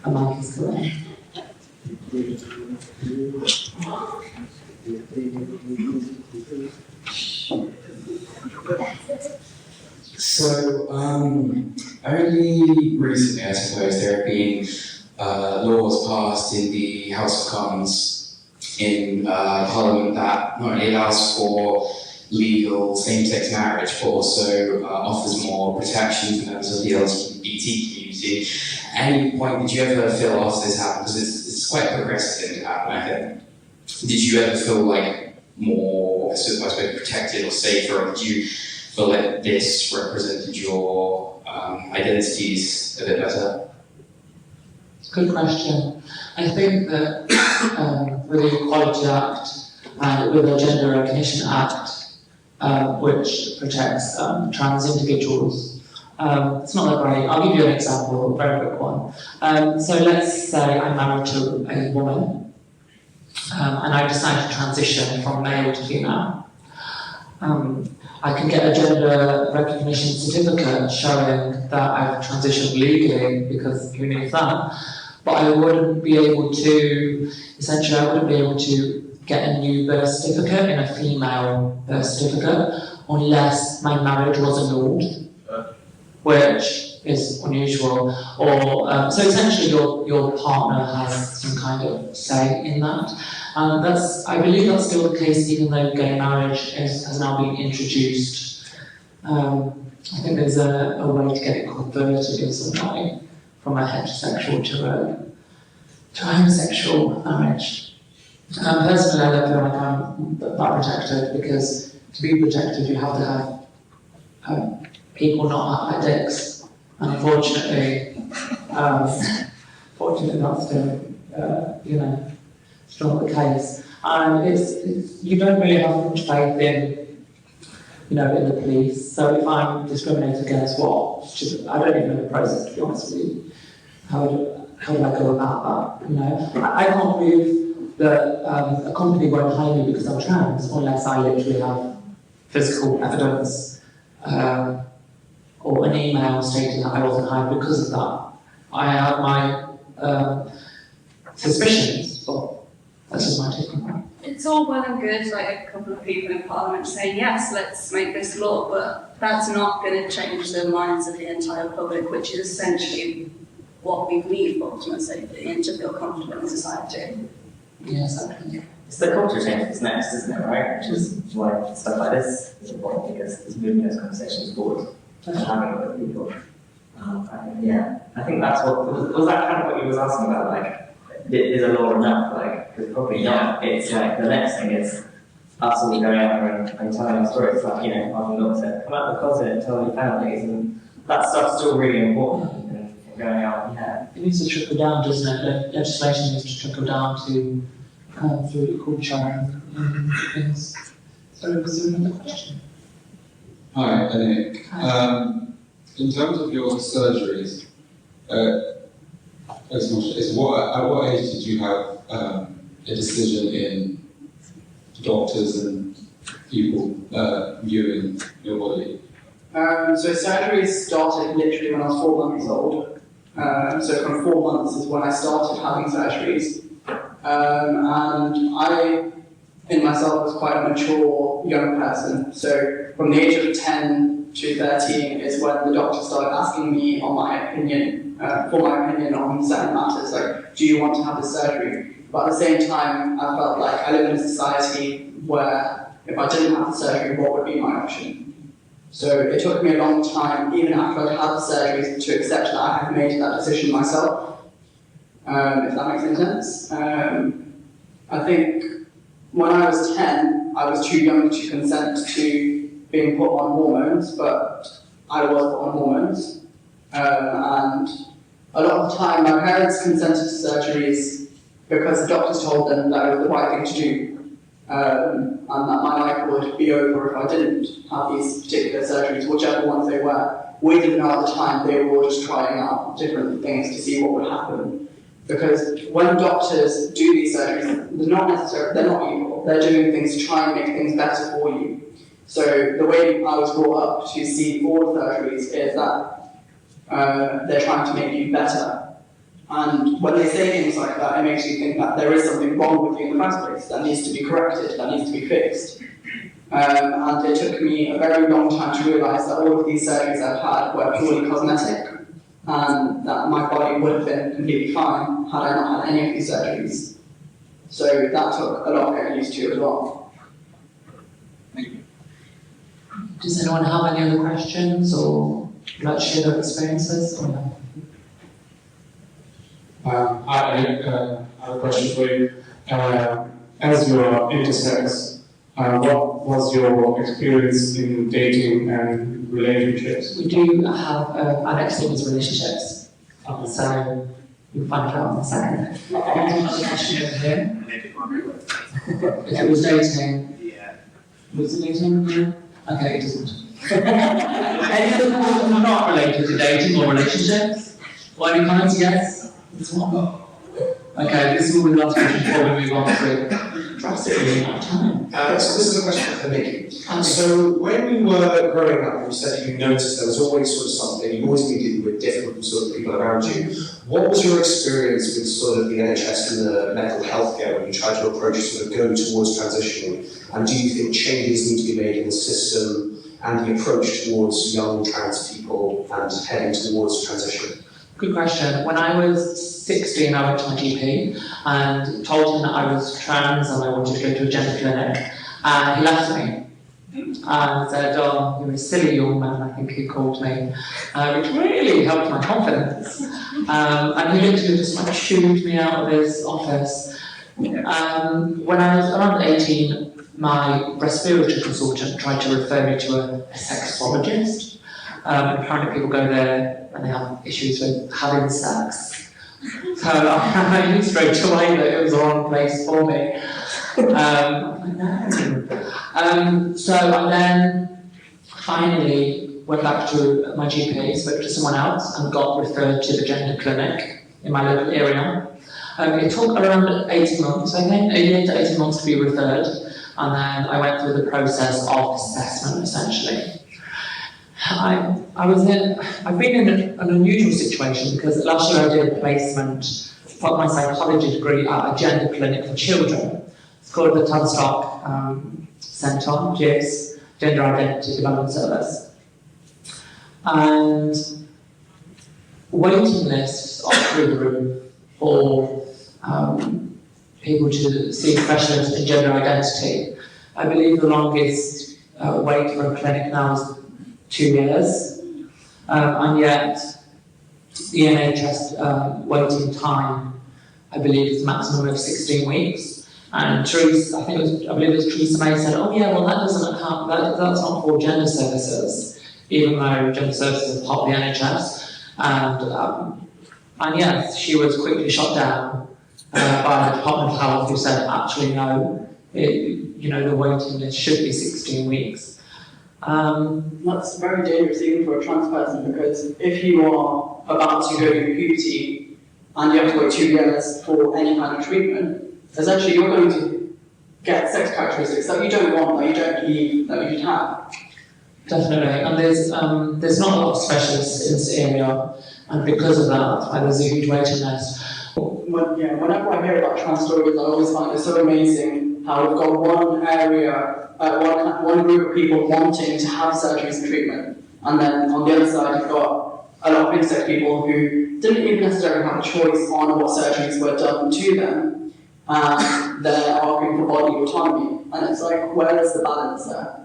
A mic is correct.
So, only recently, I suppose, there have been laws passed in the House of Commons in Parliament that not only allows for legal same-sex marriage, but also offers more protection for members of the LGBT community. At any point, did you ever feel after this happened, because it's quite a progressive thing to happen, I think, did you ever feel like more, I suppose, protected or safer, or did you feel like this represented your identities a bit better?
Good question. I think that with the Equality Act and with the Gender Recognition Act, which protects trans individuals, it's not that great. I'll give you an example, a very quick one. So let's say I'm married to a woman, and I decide to transition from male to female. I can get a gender recognition certificate showing that I've transitioned legally, because who needs that? But I wouldn't be able to, essentially I wouldn't be able to get a new birth certificate in a female birth certificate unless my marriage was annulled, which is unusual. Or so essentially your partner has some kind of say in that. I believe that's still the case, even though gay marriage has now been introduced. I think there's a way to get it converted in some way from a heterosexual to a homosexual marriage. Personally, I don't feel like I'm that protected, because to be protected, you have to have people not have addicts. And unfortunately, fortunately, that's still not the case. And you don't really have much faith in the police. So if I'm discriminated against, I don't even know the process, to be honest with you. How do I go about that? I can't prove that a company won't hire me because I'm trans unless I literally have physical evidence or an email stating that I wasn't hired because of that. I have my suspicions, but that's just my take on that.
It's all well and good, like a couple of people in Parliament saying, yes, let's make this law, but that's not going to change the minds of the entire public, which is essentially what we need for ultimate safety and to feel comfortable in society.
Yes,
It's the culture change that's next, isn't it, right? Which is why stuff like this is important, because it's moving those conversations forward and having it with people. I think that's what, was that kind of what you was asking about, like, is a law enough? Like, because probably not. It's like, the next thing is us all going out there and telling our stories, like, asking not to come out of the closet and tell your families, and that stuff's still really important. Going out, it
needs to trickle down, doesn't it? Legislation needs to trickle down to through culture and things. So, was there another question?
Hi, Anick. In terms of your surgeries, at what age did you have a decision in doctors and people viewing your body?
So surgery started literally when I was 4 months old. So from 4 months is when I started having surgeries. And I, in myself, was quite a mature more young person. So from the age of 10 to 13 is when the doctor started asking me on my opinion, for my opinion on certain matters, like, do you want to have this surgery? But at the same time, I felt like I live in a society where if I didn't have the surgery, what would be my option? So it took me a long time, even after I'd had the surgery, to accept that I had made that decision myself, if that makes any sense. I think when I was 10, I was too young to consent to being put on hormones, but I was put on hormones. And a lot of the time, my parents consented to surgeries because the doctors told them that it was the right thing to do. And that my life would be over if I didn't have these particular surgeries, whichever ones they were. We didn't know at the time, they were all just trying out different things to see what would happen. Because when doctors do these surgeries, they're not evil, they're doing things to try and make things better for you. So the way I was brought up to see all surgeries is that they're trying to make you better. And when they say things like that, it makes you think that there is something wrong with you in the first place, that needs to be corrected, that needs to be fixed. And it took me a very long time to realise that all of these surgeries I've had were purely cosmetic, and that my body would have been completely fine had I not had any of these surgeries. So that took a lot of getting used to as well.
Does anyone have any other questions or like share their experiences? Or no?
I have a question for you. As you are intersex, what was your experience in dating and relationships?
We do have Anick Soni's relationships, so you'll find out in a second. Another question over here. If it was dating, was it dating? Yeah. Okay, it doesn't. Any other questions not related to dating or relationships? Or any comments? Yes? This one? Okay, this will be the last question before we move on to drastically out of time.
So this is a question for Nikki. So when you were growing up, you said you noticed there was always sort of something, you always been dealing with different sort of people around you. What was your experience with sort of the NHS and the medical healthcare when you tried to approach sort of going towards transitioning? And do you think changes need to be made in the system and the approach towards young trans people and heading towards transition?
Good question. When I was 16, I went to my GP and told him that I was trans and I wanted to go to a gender clinic. And he laughed at me and said, "Oh, you're a silly young man," I think he called me, which really helped my confidence. And he literally just like shooed me out of his office. When I was around 18, my respiratory consultant tried to refer me to a sexologist. Apparently people go there and they have issues with having sex. So I knew straight away that it was the wrong place for me. So I then finally went back to my GP, spoke to someone else and got referred to the gender clinic in my local area. It took around 18 months, I think, a year to 18 months to be referred, and then I went through the process of assessment essentially. I've been in an unusual situation because last year I did a placement for my psychology degree at a gender clinic for children. It's called the Tavistock Centre, GIS, Gender Identity Development Service. And waiting lists are through the roof for people to see specialists in gender identity. I believe the longest wait for a clinic now is 2 years, and yet the NHS waiting time, I believe, is a maximum of 16 weeks. And Theresa, I believe it was Theresa May said, "Oh yeah, well that doesn't account. That's not for gender services, even though gender services are part of the NHS." And yes, she was quickly shot down by the Department of Health, who said, "Actually, no. The waiting list should be 16 weeks."
That's very dangerous even for a trans person, because if you are about to go through puberty and you have to wait 2 years for any kind of treatment, essentially you're going to get sex characteristics that you don't want, that you don't believe that you should have.
Definitely, and there's not a lot of specialists in this area, and because of that, there's a huge waiting list. Whenever
I hear about trans stories, I always find it so amazing how we've got one area one group of people wanting to have surgeries and treatment, and then on the other side you've got a lot of intersex people who didn't even necessarily have a choice on what surgeries were done to them, and they're arguing for body autonomy. And it's like, where is the balance there?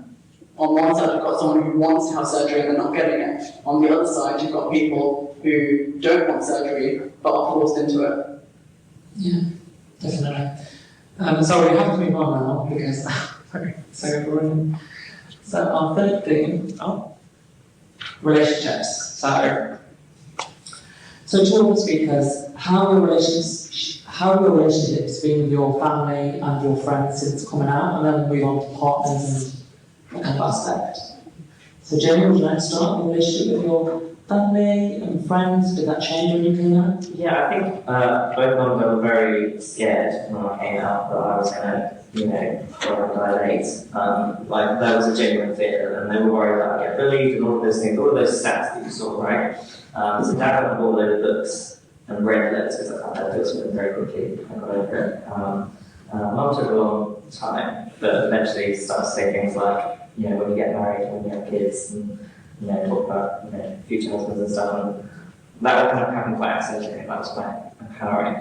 On one side you've got someone who wants to have surgery and they're not getting it. On the other side you've got people who don't want surgery but are forced into it.
Yeah, definitely. So we have to move on now because so our third thing, relationships. So to all the speakers, how have your relationships been with your family and your friends since coming out, and then move on to partners and that kind of aspect. So Jamie, would you like to start your relationship with your family and friends? Did that change when you came out?
Yeah, I think both of them were very scared when I came out that I was going to, go and dilate. Like, there was a genuine fear, and they were worried that I'd get bullied and all of those things, all of those stats that you saw, right? So Dad got all those books and read those because I found those books were very quickly. I got over it. Mum took a long time, but eventually started to say things like, when you get married, when you have kids, and talk about future husbands and stuff. And that all kind of happened quite accidentally. That was quite empowering.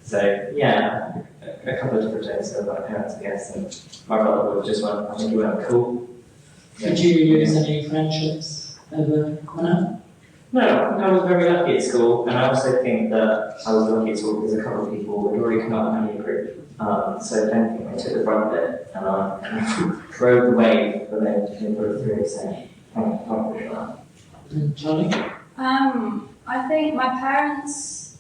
So yeah, a couple of different days with my parents, I guess, and my brother just went. I think he went cool.
Did you lose any friendships over coming out?
No, I think I was very lucky at school, and I also think that I was lucky at school because a couple of people had already come out of my group. So if anything, I took the brunt of it, and I kind of rode the wave for them to improve through. So thank you for that.
Charlie?
I think my parents,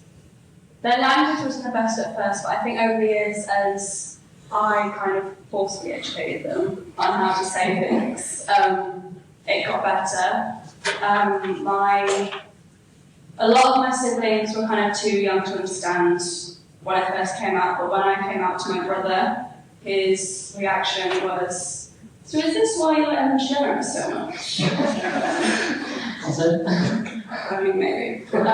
their language wasn't the best at first, but I think over the years, as I kind of forcefully educated them on how to say things, it got better. A lot of my siblings were kind of too young to understand when I first came out, but when I came out to my brother, his reaction was, "So is this why you let him share it so much?" I mean, maybe. But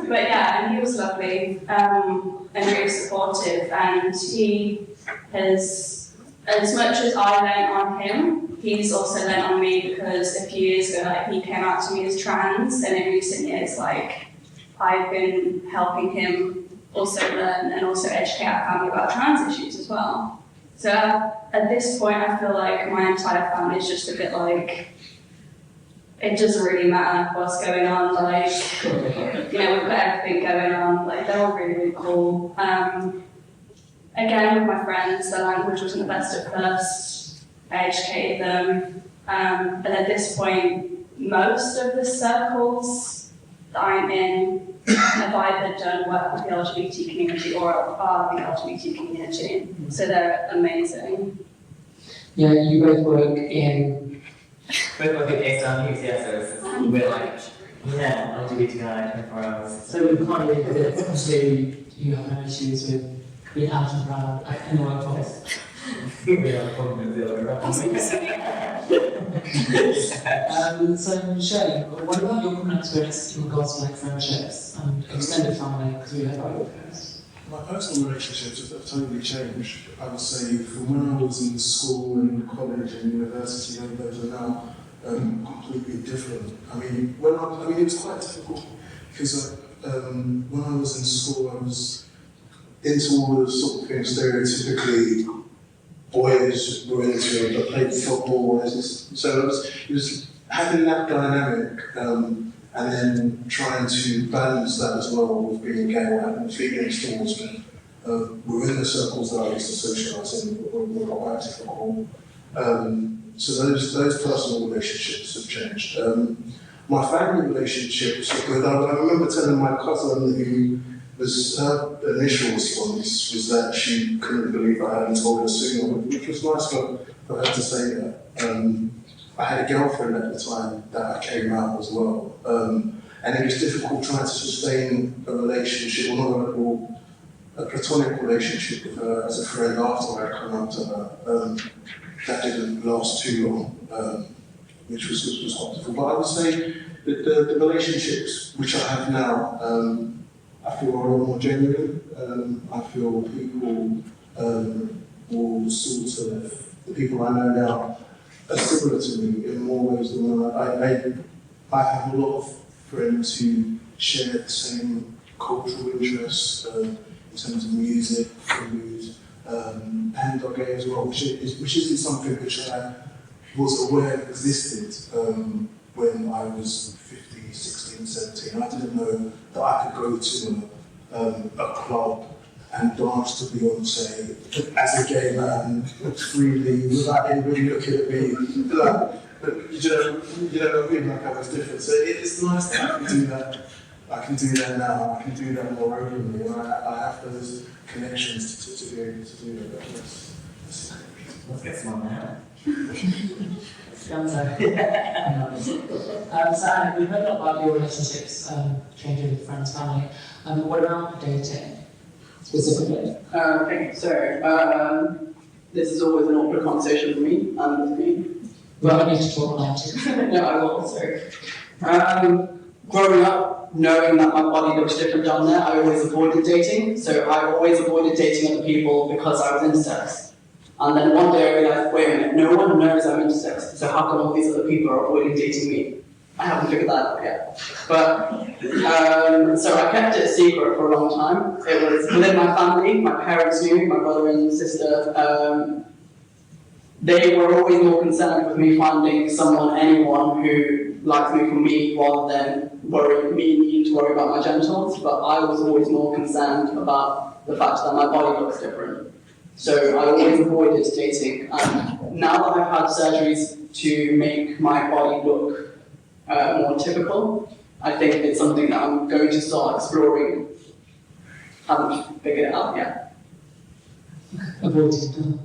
yeah, and he was lovely and really supportive, and he has, as much as I learned on him, he's also learned on me, because a few years ago, he came out to me as trans, and in recent years, I've been helping him also learn and also educate our family about trans issues as well. So at this point, I feel like my entire family is just a bit like, it doesn't really matter what's going on, we've got everything going on, they're all really, really cool. Again, with my friends, the language wasn't the best at first. I educated them, and at this point, most of the circles that I'm in have either done work with the LGBT community or are the LGBT community, so they're amazing.
Yeah, you both work in...
Both work at UWSU, so we're LGBTI 24 hours.
So we can't really do it. Obviously, you have no issues with being out and proud in the workplace.
We have a problem with the other way.
So Shayne, what about your current experience in regards to friendships and extended family? Because we heard about your parents.
My personal relationships have totally changed. I would say from when I was in school and college and university, and those are now completely different. It was quite difficult because when I was in school, I was into all the sort of things stereotypically boys were into, but played football. So it was having that dynamic and then trying to balance that as well with being gay or having feelings towards me. Within the circles that I used to socialise in were quite difficult. So those personal relationships have changed. My family relationships are good. I remember telling my cousin who was, her initial response was that she couldn't believe I hadn't told her sooner, which was nice for her to say that. I had a girlfriend at the time that I came out as well. And it was difficult trying to sustain a relationship, a platonic relationship with her as a friend after I'd come up to her. That didn't last too long, which was quite difficult. But I would say that the relationships which I have now, I feel are a lot more genuine. I feel people will sort of the people I know now are similar to me in more ways than one. I have a lot of friends who share the same cultural interests in terms of music, food, and are gay as well, which isn't something which I was aware existed when I was 15, 16, 17. I didn't know that I could go to a club and dance to Beyonce as a gay man freely without anybody looking at me. Like, you know what I mean? Like I was different. So it's nice that I can do that. I can do that now. I can do that more openly. And I have those connections to be able to do that.
Let's get some on now.
So Anick, we've heard a lot about your relationships changing with friends, family. What about dating specifically?
Okay, so this is always an awkward conversation for me and with me.
Well, I need to talk about it.
No, I will, so. Growing up, knowing that my body looks different down there, I always avoided dating. So I always avoided dating other people because I was intersex. And then one day I realised, wait a minute, no one knows I'm intersex, so how come all these other people are avoiding dating me? I haven't figured that out yet. But, so I kept it a secret for a long time. It was within my family, my parents knew, my brother and sister. They were always more concerned with me finding anyone who liked me for me, rather than needing to worry about my genitals. But I was always more concerned about the fact that my body looks different. So I always avoided dating. Now that I've had surgeries to make my body look more typical, I think it's something that I'm going to start exploring. Haven't figured it out yet.
Avoiding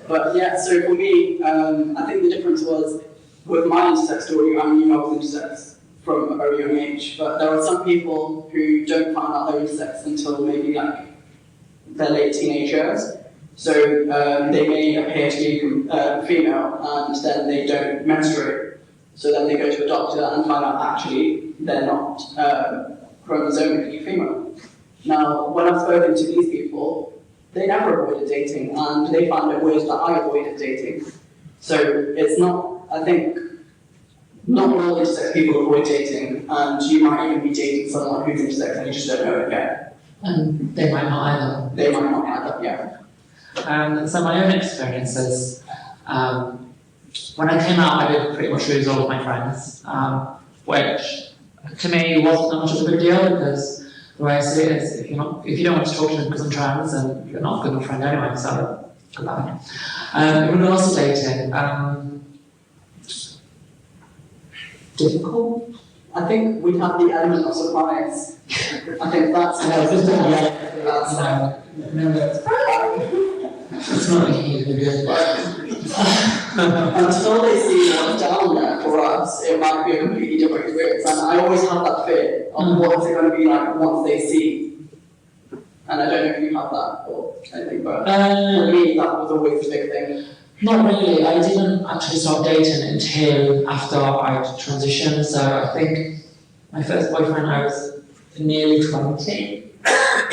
But yeah, so for me, I think the difference was, with my intersex story, I knew I was intersex from a very young age, but there are some people who don't find out they're intersex until maybe like their late teenage years. So they may appear to be female and then they don't menstruate. So then they go to a doctor and find out actually they're not chromosomically female. Now, when I've spoken to these people, they never avoided dating, and they found it weird that I avoided dating. So it's not, I think, not all intersex people avoid dating, and you might even be dating someone who's intersex and you just don't know it yet.
And they might not either.
They might not either, yeah.
So my own experiences, when I came out, I did pretty much lose all of my friends, which to me wasn't that much of a big deal, because the way I see it is, if you don't want to talk to me because I'm trans, then you're not a good enough friend anyway, so goodbye. In regards to dating, difficult?
I think we have the element of surprise. I think that's
it's not really good.
Until they see what's down there for us, it might be a completely different experience. And I always have that fear of what's it going to be like once they see. And I don't know if you have that or anything, but for me, that was always a big thing.
Not really. I didn't actually start dating until after I transitioned. So I think my first boyfriend, I was nearly 20.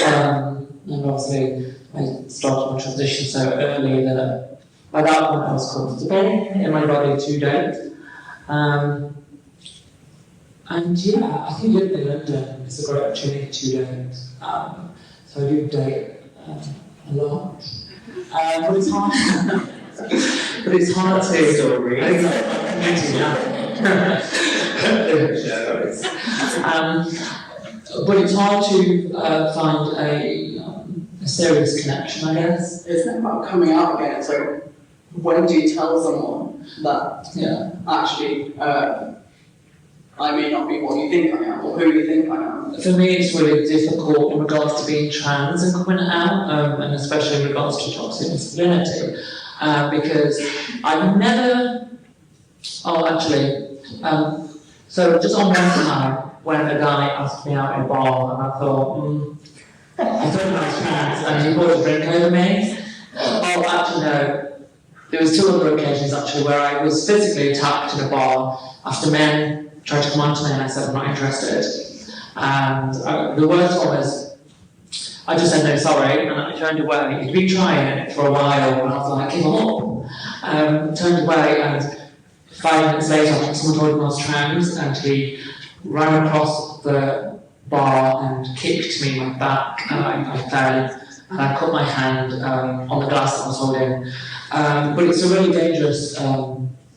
And obviously, I started my transition so early that by that point I was comfortable in my body to date. And yeah, I think living in London is a great opportunity to date. So I do date a lot. But it's hard. But it's hard but it's hard to find a serious connection, I guess.
It's not about coming out again. It's like, when do you tell someone that actually I may not be what you think I am, or who you think I am?
For me, it's really difficult in regards to being trans and coming out, and especially in regards to toxic masculinity. Because I've never, so just on one time, when a guy asked me out in a bar, and I thought I was trans, and he brought a drink over me. Oh, actually no, there was 2 other occasions actually where I was physically attacked in a bar after men tried to come on to me and I said I'm not interested. And the worst one was, I just said no, sorry, and I turned away. He'd been trying it for a while, and I was like, give up. Turned away, and 5 minutes later, I think someone told him I was trans, and he ran across the bar and kicked me in my back, and I fell, and I cut my hand on the glass that I was holding. But it's a really dangerous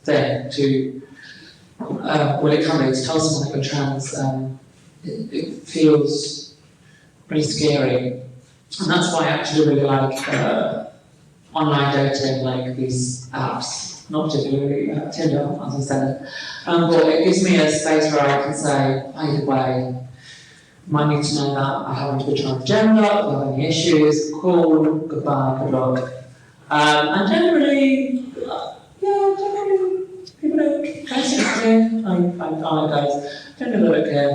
thing to, when it comes to tell someone that you're trans. It feels pretty scary, and that's why I actually really like online dating, like these apps, not particularly Tinder, as I said, but it gives me a space where I can say, either way, might need to know that I happen to be transgender, if I have any issues, cool, goodbye, good luck. And generally, people don't care sensitive. I guys generally don't care.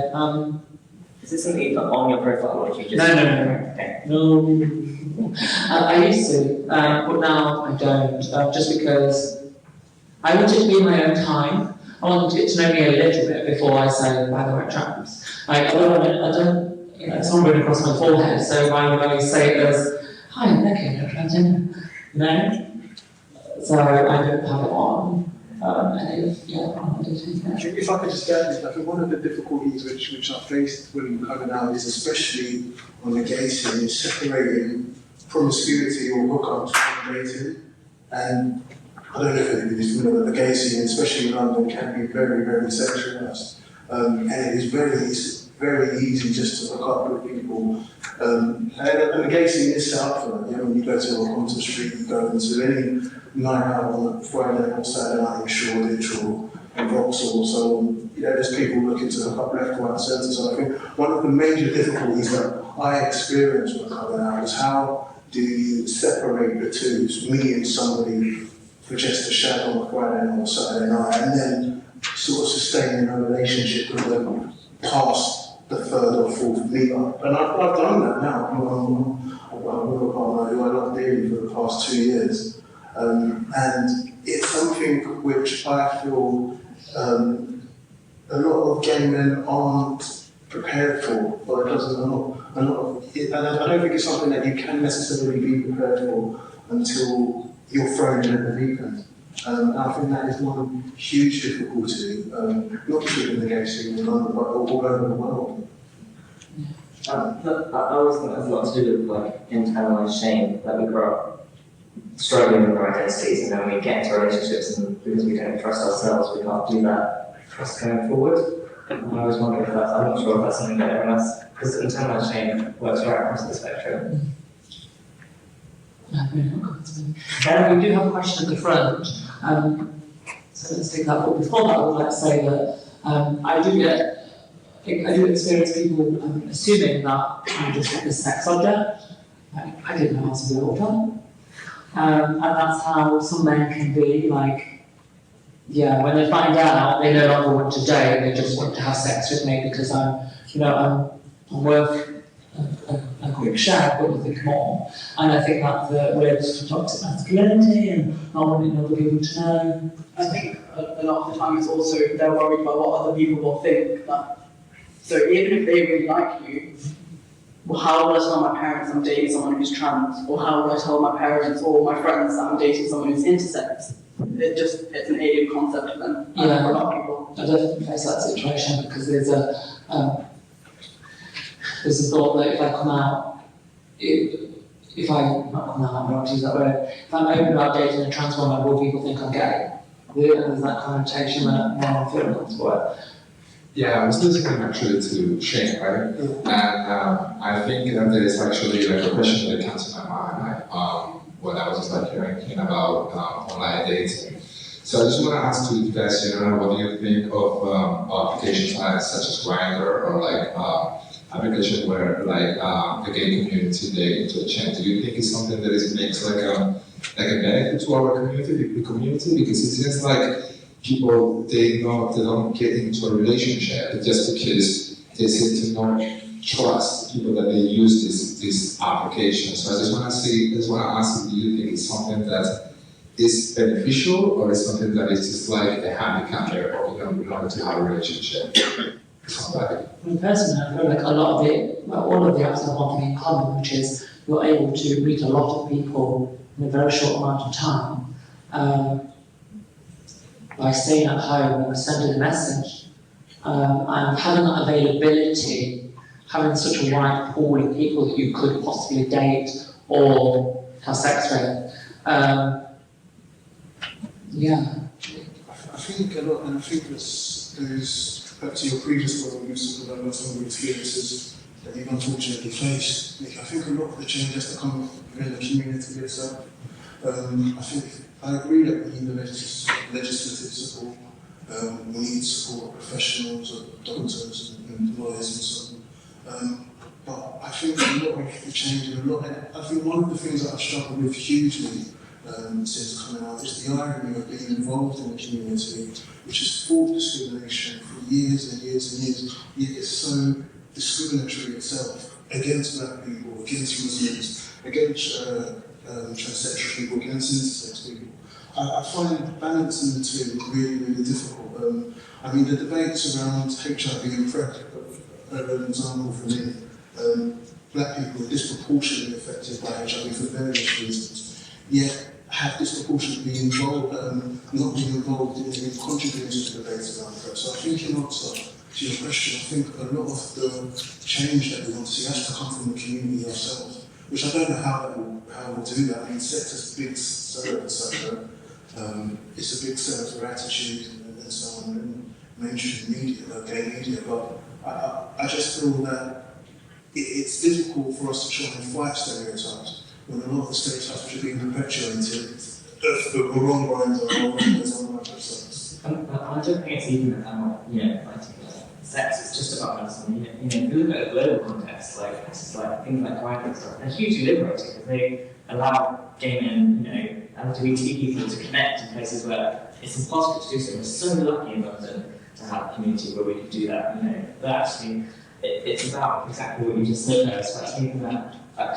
Is this something you put on your profile, or do you just...
No.
Okay.
No. I used to, but now I don't, just because I want it to be my own time. I want it to know me a little bit before I say, by the way, trans. Like, I don't, it's not written across my forehead, so I would only say it as, hi, I'm Nikki, I'm transgender. You know? So I don't have it on.
If I could just add this, I think one of the difficulties which I faced when coming out is, especially on the gay scene, is separating promiscuity or hookups from dating. And I don't know if anybody's familiar with the gay scene, especially in London, can be very, very sexualised. And it is very easy just to hook up with people. And the gay scene is set up for that. You know, you go to a Compton Street, you go into any night out on a Friday or Saturday night in Shoreditch or in Vauxhall, so there's people looking to hook up left, right, and centre. So I think one of the major difficulties that I experienced when coming out is how do you separate the two, meeting somebody for just a shag on a Friday or Saturday night, and then sort of sustaining a relationship with them past the third or fourth meetup. And I've done that now. I've got a woman partner who I love dearly for the past 2 years. And it's something which I feel a lot of gay men aren't prepared for, or it doesn't, and I don't think it's something that you can necessarily be prepared for until you're thrown in at the deep end. I think that is one huge difficulty, not just in the gay scene in London, but all over the world.
I always think it has a lot to do with like internalized shame that we grow up struggling with our identities, and then we get into relationships, and because we don't trust ourselves, we can't do that trust going forward. And I was wondering if that's, I'm not sure if that's something that everyone else, because internalized shame works right across the spectrum.
We do have a question at the front, so let's take that. But before that, I would like to say that I do experience people assuming that I'm just like a sex object. I didn't know how to be older. And that's how some men can be, like, when they find out, they no longer want to date, they just want to have sex with me because I'm worth a quick shag, but nothing more. And I think that relates to toxic masculinity and not wanting other people to know.
I think a lot of the time it's also they're worried about what other people will think. So even if they really like you, well, how would I tell my parents I'm dating someone who's trans? Or how would I tell my parents or my friends that I'm dating someone who's intersex? It's an alien concept for them. For a lot of people.
I definitely face that situation because there's a thought that if I come out, if I'm open about dating a trans woman, will people think I'm gay? There's that connotation that no one feels comfortable with.
Yeah, I was listening actually to Shayne, right? And I think that there is actually like a question that comes to my mind when I was just like hearing about online dating. So I just want to ask you guys, what do you think of application sites such as Grindr or like applications where like the gay community they interchange? Do you think it's something that makes like a benefit to our community, the community? Because it seems like people they don't get into a relationship just because they seem to not trust people that they use this application. So I just want to ask, do you think it's something that is beneficial or is something that is just like a handicap in order to have a relationship?
Personally, I feel like a lot of it, well, all of the apps have one thing in common, which is you're able to meet a lot of people in a very short amount of time by staying at home and sending a message. And having that availability, having such a wide pool of people that you could possibly date or have sex with. Yeah.
I think a lot, and I think this goes back to your previous point, you talked about some of the experiences that you've unfortunately faced. Nick, I think a lot of the change has to come within the community itself. I think I agree that we need the legislative support. We need support of professionals, of doctors and lawyers and so on. But I think a lot of the change and I think one of the things that I've struggled with hugely since coming out is the irony of being involved in the community, which has fought discrimination for years and years and years, yet it's so discriminatory itself against black people, against Muslims, against transsexual people, against intersex people. I find balancing the two really, really difficult. I mean, the debates around HIV and PrEP are an example for me. Black people are disproportionately affected by HIV for various reasons, yet have disproportionately involved, not been involved in contributing to the debates around PrEP. So I think in answer to your question, I think a lot of the change that we want to see has to come from the community ourselves, which I don't know how we'll do that. I mean, sex is a big seller, etc. It's a big seller for attitude and so on in mainstream media, gay media, but I just feel that it's difficult for us to try and fight stereotypes when a lot of the stereotypes which are being perpetuated the wrong lines are wrong lines on my websites.
I don't think it's even sex is just about medicine. If you look at a global context, like places like things like Pride and stuff, they're hugely liberating because they allow gay men, LGBT people to connect in places where it's impossible to do so. We're so lucky in London to have a community where we can do that, But actually, it's about exactly what you just said there. It's about taking that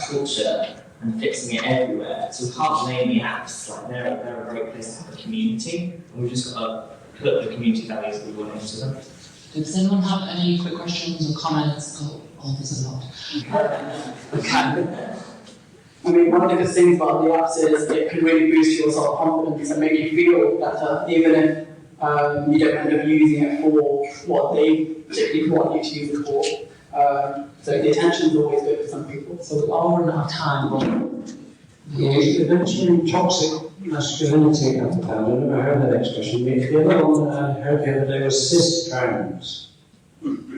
culture and fixing it everywhere. So we can't blame the apps. Like they're a great place to have a community, and we've just got to put the community values that we want into them.
Does anyone have any quick questions or comments? Oh, there's a lot. Okay.
I mean, one of the good things about the apps is it can really boost your self-confidence and make you feel better, even if you don't end up using it for what they particularly want you to use it for. So the attention is always good for some people.
So we all run out of time, but
you mentioned toxic masculinity. I've never heard that expression. The other one that I heard the other day was cis trans.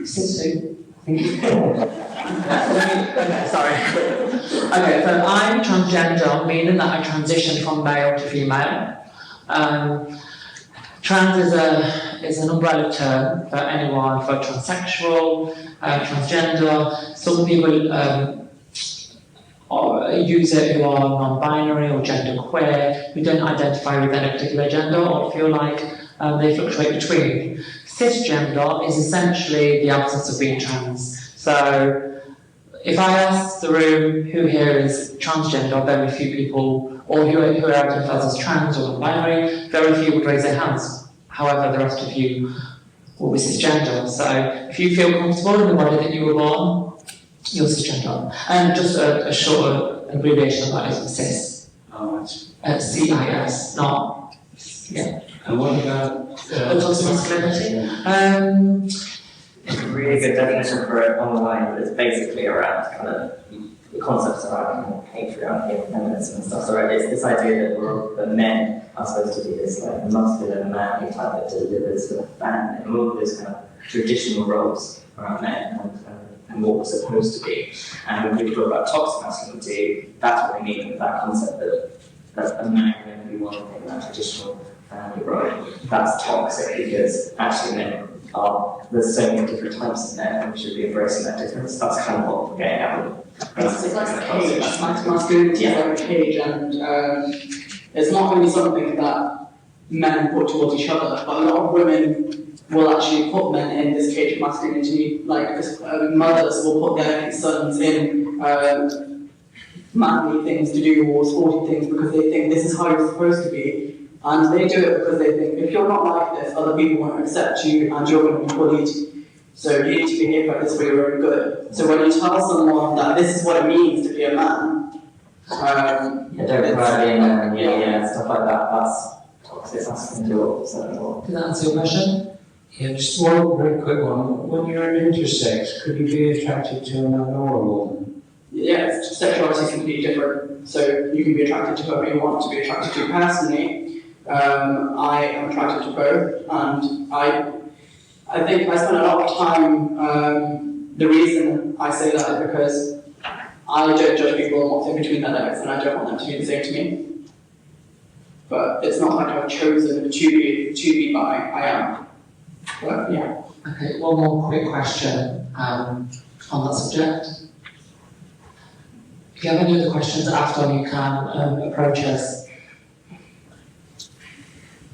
Cis sorry. Okay, so I'm transgender, meaning that I transitioned from male to female. Trans is an umbrella term for anyone, for transsexual, transgender. Some people use it who are non-binary or genderqueer, who don't identify with any particular gender or feel like they fluctuate between. Cisgender is essentially the absence of being trans. So if I ask the room who here is transgender, very few people, or who identifies as trans or non-binary, very few would raise their hands. However, the rest of you will be cisgender. So if you feel comfortable in the body that you were born, you're cisgender. And just a short abbreviation of that is cis. CIS, not, yeah.
And what about
toxic masculinity?
It's a really good definition for it online, but it's basically around kind of the concepts around patriarchy and feminism and stuff. So it's this idea that men are supposed to be this like masculine, manly type that delivers for the family, and all of those kind of traditional roles around men and what we're supposed to be. And when we talk about toxic masculinity, that's what we mean with that concept that a man can be one thing, that traditional family role. That's toxic because actually men there's so many different types of men, and we should be embracing that difference. That's kind of what we're getting at with.
It's like a cage. Masculinity is like a cage, and it's not only something that men put towards each other, but a lot of women will actually put men in this cage of masculinity. Like mothers will put their sons in manly things to do or sporty things because they think this is how you're supposed to be. And they do it because they think if you're not like this, other people won't accept you and you're going to be bullied So you need to behave like this for your own good. So when you tell someone that this is what it means to be a man,
don't cry in there, yeah, stuff like that, that's toxic, that's endurable, so.
Does that answer your question?
Yeah, just one very quick one. When you're intersex, could you be attracted to a man or a woman?
Yeah, sexuality is completely different. So you can be attracted to whoever you want to be attracted to. Personally, I am attracted to both, and I think I spend a lot of time, the reason I say that is because I don't judge people on what's in between their legs, and I don't want them to do the same to me. But it's not like I've chosen to be bi, I am. But yeah.
Okay, one more quick question on that subject. If you have any other questions after, you can approach us.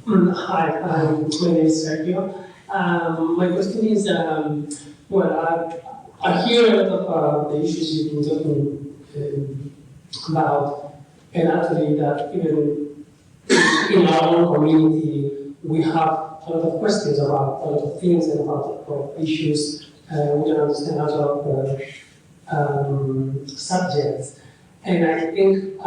Hi, my name is Sergio. My question is, I hear a lot of the issues you've been talking about, and actually that even in our own community, we have a lot of questions about a lot of things and about issues. We don't understand a lot of subjects. And I think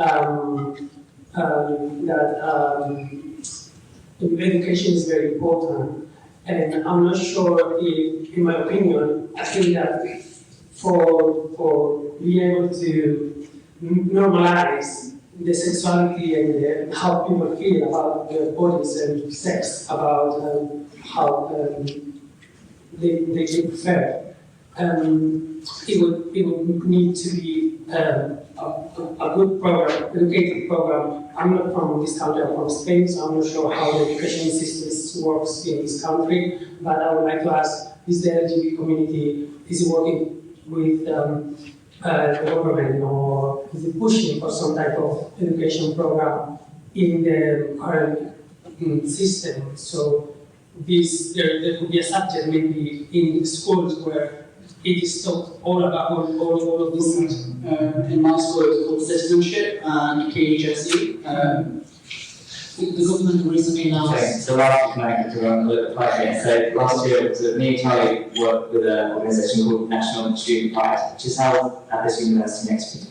education is very important. And I'm not sure if, in my opinion, I think that for being able to normalize the sexuality and how people feel about their bodies and sex, about how they prefer, it would need to be a good program, educated program. I'm not from this country, I'm from Spain, so I'm not sure how the education system works in this country, but I would like to ask, is the LGBT community, is it working with the government, or is it pushing for some type of education program in the current system? So there could be a subject maybe in schools where it is taught all about all of these things.
In my school, it's called citizenship and KHSE.
The government recently announced.
So last year, can I do a little bit here? So last year, me and Charlie worked with an organisation called National Student Pride, which is held at this university next week.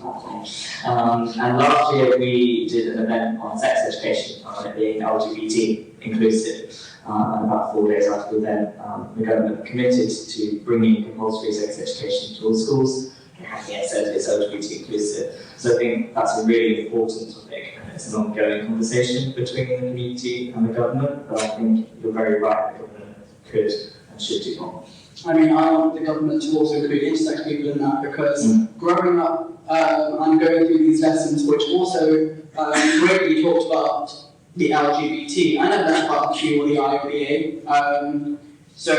And last year we did an event on sex education, on it being LGBT inclusive. And about 4 days after the event, the government committed to bringing compulsory sex education to all schools, and having it said it's LGBT inclusive. So I think that's a really important topic, and it's an ongoing conversation between the community and the government, but I think you're very right, the government could and should do more.
I mean, I want the government to also include intersex people in that, because growing up and going through these lessons, which also greatly talked about the LGBT, I never learned about the Q or the I or the A. So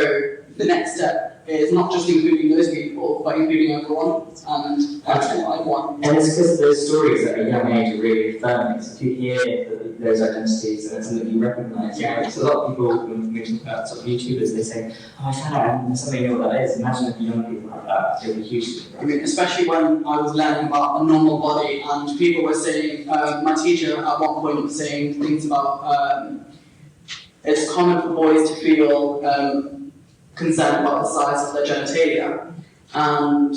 the next step is not just including those people, but including everyone, and that's what I want.
And it's because those stories at a young age are really affirming. So if you hear those identities and it's something you recognise, right? So a lot of people, when we talk about sort of YouTubers, they say, oh, I found out something new what that is. Imagine if young people have that, it would be hugely.
I mean, especially when I was learning about a normal body, and people were saying, my teacher at one point was saying things about it's common for boys to feel concerned about the size of their genitalia, and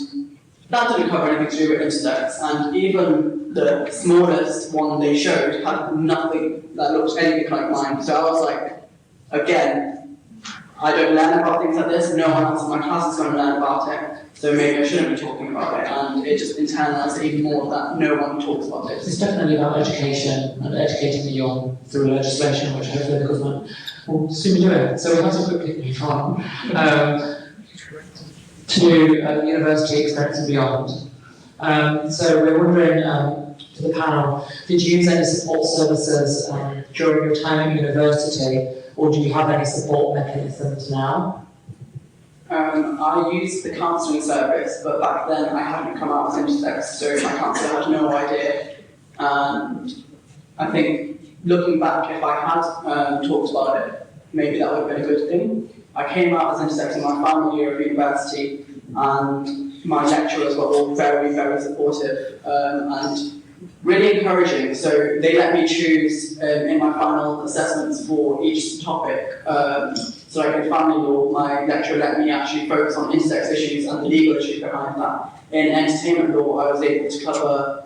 that didn't cover anything to do with intersex, and even the smallest one they showed had nothing that looked anything like mine. So I was like, again, I don't learn about things like this, no one else in my class is going to learn about it, so maybe I shouldn't be talking about it, and it just internalised even more that no one talks about it.
It's definitely about education and educating the young through legislation, which hopefully the government will soon be doing. So we have to quickly move on to university experience and beyond. So we're wondering to the panel, did you use any support services during your time at university, or do you have any support mechanisms now?
I used the counselling service, but back then I hadn't come out as intersex, so my counsellor had no idea. And I think, looking back, if I had talked about it, maybe that would have been a good thing. I came out as intersex in my final year of university, and my lecturers were all very, very supportive. And really encouraging. So they let me choose in my final assessments for each topic. So like in family law, my lecturer let me actually focus on intersex issues and the legal issues behind that. In entertainment law, I was able to cover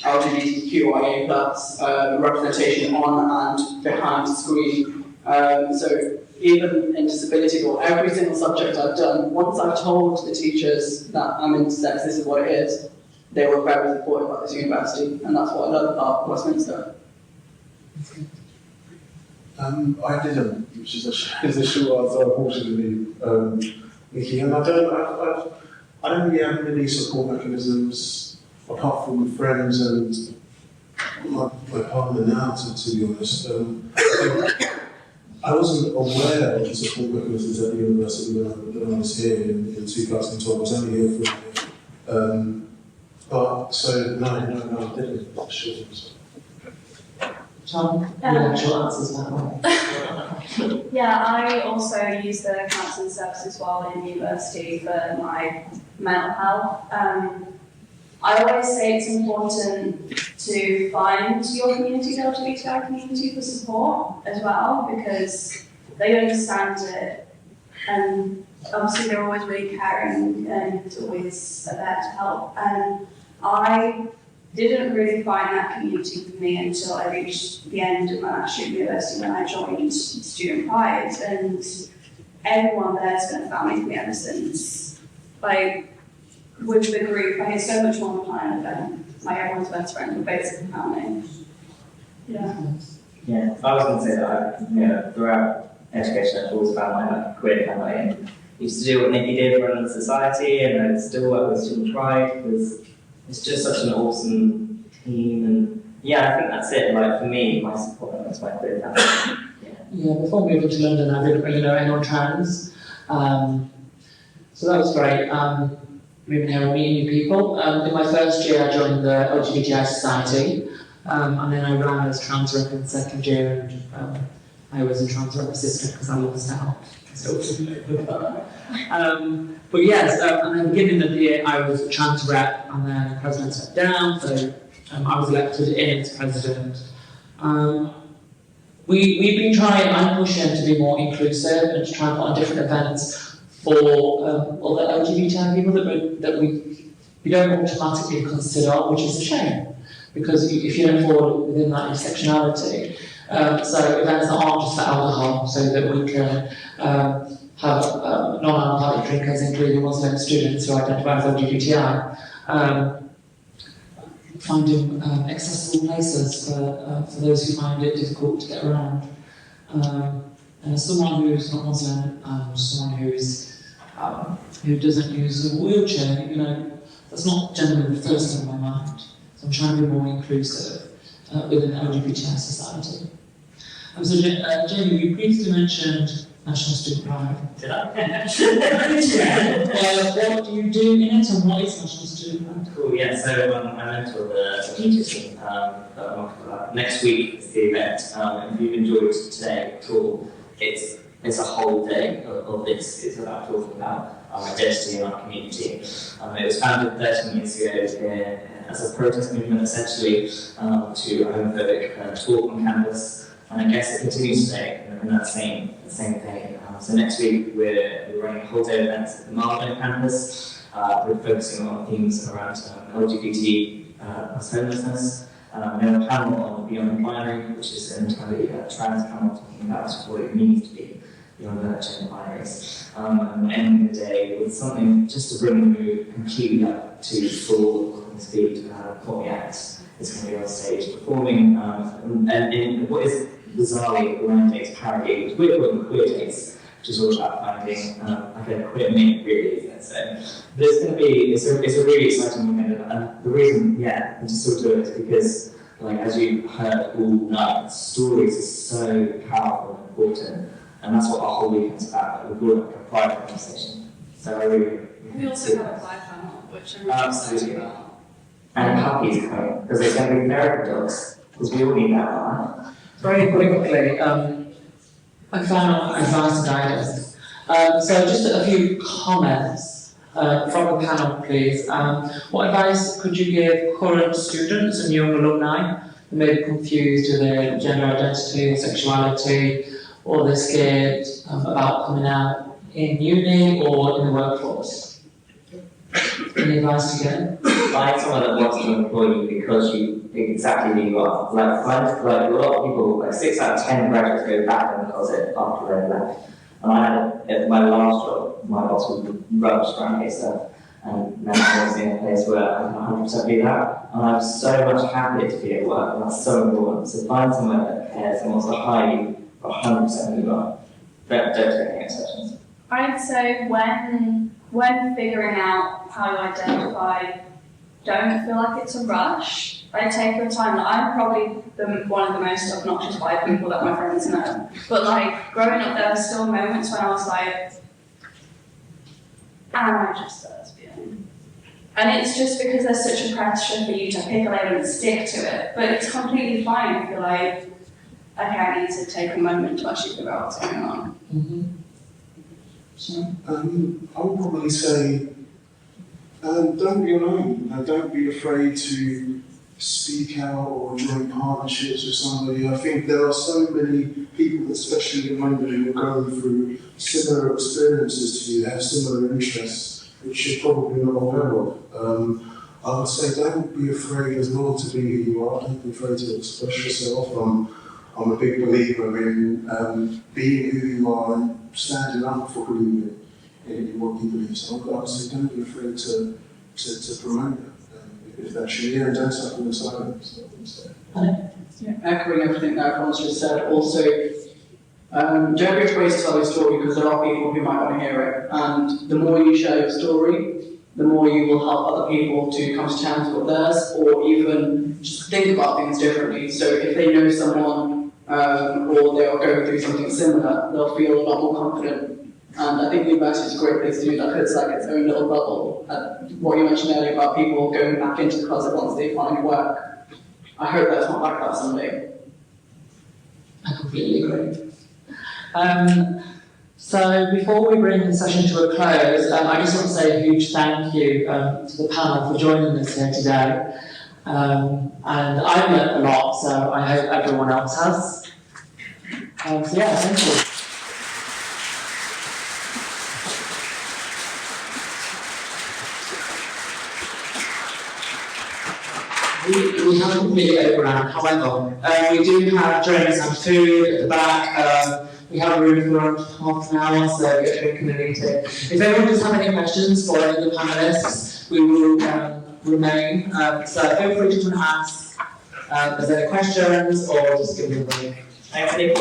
LGBTQIA plus representation on and behind screen. So even in disability law, every single subject I've done, once I've told the teachers that I'm intersex, this is what it is, they were very supportive at this university, and that's what I love about Westminster.
I didn't, which is a short answer, unfortunately, Nikki, and I don't really have many support mechanisms apart from friends and my partner now, to be honest. I wasn't aware of the support mechanisms at the university when I was here in 2012. I was only here for a year. But so no, I didn't. Sure.
Tom, you have short answers that way.
Yeah, I also use the counselling services while in university for my mental health. I always say it's important to find your community, the LGBTI community, for support as well, because they understand it, and obviously they're always really caring and always there to help. And I didn't really find that community for me until I reached the end of my last year at university when I joined Student Pride, and everyone there's been a family for me ever since. Like, with the group, I had so much more fun than my everyone's best friend, we're basically family. Yeah.
Yeah, I was going to say that throughout education I've always found my queer family, and used to do what Nikki did for another society, and I still work with Student Pride because it's just such an awesome team, and yeah, I think that's it. Like for me, my support is my queer family.
Yeah, before moving to London, I didn't really know anyone trans, so that was great. Moving here and meeting new people. In my first year, I joined the LGBTI Society, and then I ran as trans rep in second year, and I was a trans rep assistant because I lost out. But yes, and at the beginning of the year, I was a trans rep, and then the president stepped down, so I was elected in as president. We've been trying and pushing to be more inclusive and to try and put on different events for other LGBTI people that we don't automatically consider, which is a shame, because if you don't fall within that intersectionality, so events that aren't just for alcohol, so that we can have non-alcoholic drinkers, including Muslim students who identify as LGBTI, finding accessible places for those who find it difficult to get around. And as someone who's not Muslim, someone who doesn't use a wheelchair, that's not generally the first thing on my mind. So I'm trying to be more inclusive within the LGBTI society. So Jamie, you previously mentioned National Student Pride.
Did I?
What do you do in it, and what is National Student Pride?
Cool, yeah, so I mentor the teachers team that I'm talking about. Next week is the event, and if you've enjoyed today at all, it's a whole day of this. It's about talking about our identity and our community. It was founded 13 years ago as a protest movement, essentially, to a homophobic talk on campus, and I guess it continues today in that same vein. So next week we're running a whole day of events at the Marlborough campus. We're focusing on themes around LGBT homelessness. We have a panel on Beyond Binary, which is an entirely trans panel talking about what it means to be beyond gender binaries. And ending the day with something just to bring the mood completely up to full speed. Courtney Axe is going to be on stage performing, and in what is bizarrely Blind Dates parody, which we're calling Queer Dates, which is all about finding like a queer mate, really, isn't it? So there's going to be, it's a really exciting weekend, and the reason, I just sort of do it is because, like, as you heard all night, stories are so powerful and important, and that's what our whole weekend's about. Like, we've got like a private conversation. So I really.
We also have a live panel, which I'm really excited about.
And puppies coming, because there's going to be therapy dogs, because we all need that, right?
Very quickly, I found out advice and guidance. So just a few comments. From the panel, please. What advice could you give current students and young alumni who may be confused with their gender identity, sexuality, or they're scared about coming out in uni or in the workforce? Any advice to get?
Find someone that wants to employ you because you exactly who you are. Like a lot of people, like 6 out of 10 graduates go back in the closet after they've left. And I had, at my last job, my boss would rubbish around his stuff. And now I'm in a place where I can 100% be that. And I'm so much happier to be at work, and that's so important. So find someone that cares and wants to hire you for 100% who you are. Don't take any exceptions.
I'd say when figuring out how you identify, don't feel like it's a rush. Like, take your time. I'm probably one of the most obnoxious white people that my friends know. But like, growing up, there were still moments when I was like, am I just a lesbian? And it's just because there's such a pressure for you to pick a label and stick to it. But it's completely fine if you're like, okay, I need to take a moment to actually figure out what's going on.
I would probably say, don't be alone. Don't be afraid to speak out or join partnerships with somebody. I think there are so many people, especially in London, who are going through similar experiences to you, have similar interests, which you're probably not aware of. I would say don't be afraid as well to be who you are. Don't be afraid to express yourself. I'm a big believer in being who you are and standing up for who you are in what you believe. So I would say don't be afraid to promote that. If that's your year, don't suffer in silence.
Echoing everything that everyone's just said, also, don't be afraid to tell your story because there are people who might want to hear it. And the more you share your story, the more you will help other people to come to terms with theirs, or even just think about things differently. So if they know someone or they are going through something similar, they'll feel a lot more confident. And I think university is a great place to do that because it's like its own little bubble. What you mentioned earlier about people going back into the closet once they find work, I hope that's not like that someday.
I completely agree. So before we bring the session to a close, I just want to say a huge thank you to the panel for joining us here today. And I've learned a lot, so I hope everyone else has. So yeah, thank you. We haven't completely overrun, however, we do have drinks and food at the back. We have a room for around half an hour, so get drinking and eating. If anyone does have any questions for any of the panellists, we will remain. So feel free to come and ask if there's any questions or just give me a ring. Thanks, Nikki.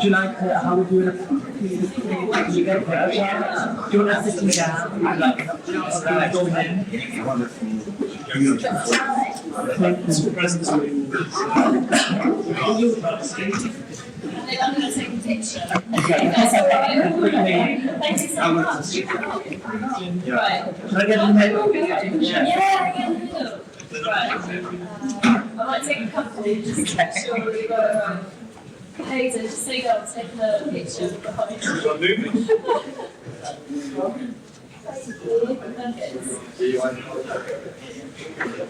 Do you like how we do it? You get there? Do you want to sit me down? I like go in.
I'm going to take a picture.
Okay.
That's all right. Thank you so much. Right.
Can I get in the middle?
Yeah, get in the middle. Right. I might take a couple just to make sure that we got it right. Hayden, just so you go and take a picture of the hot. Thank you.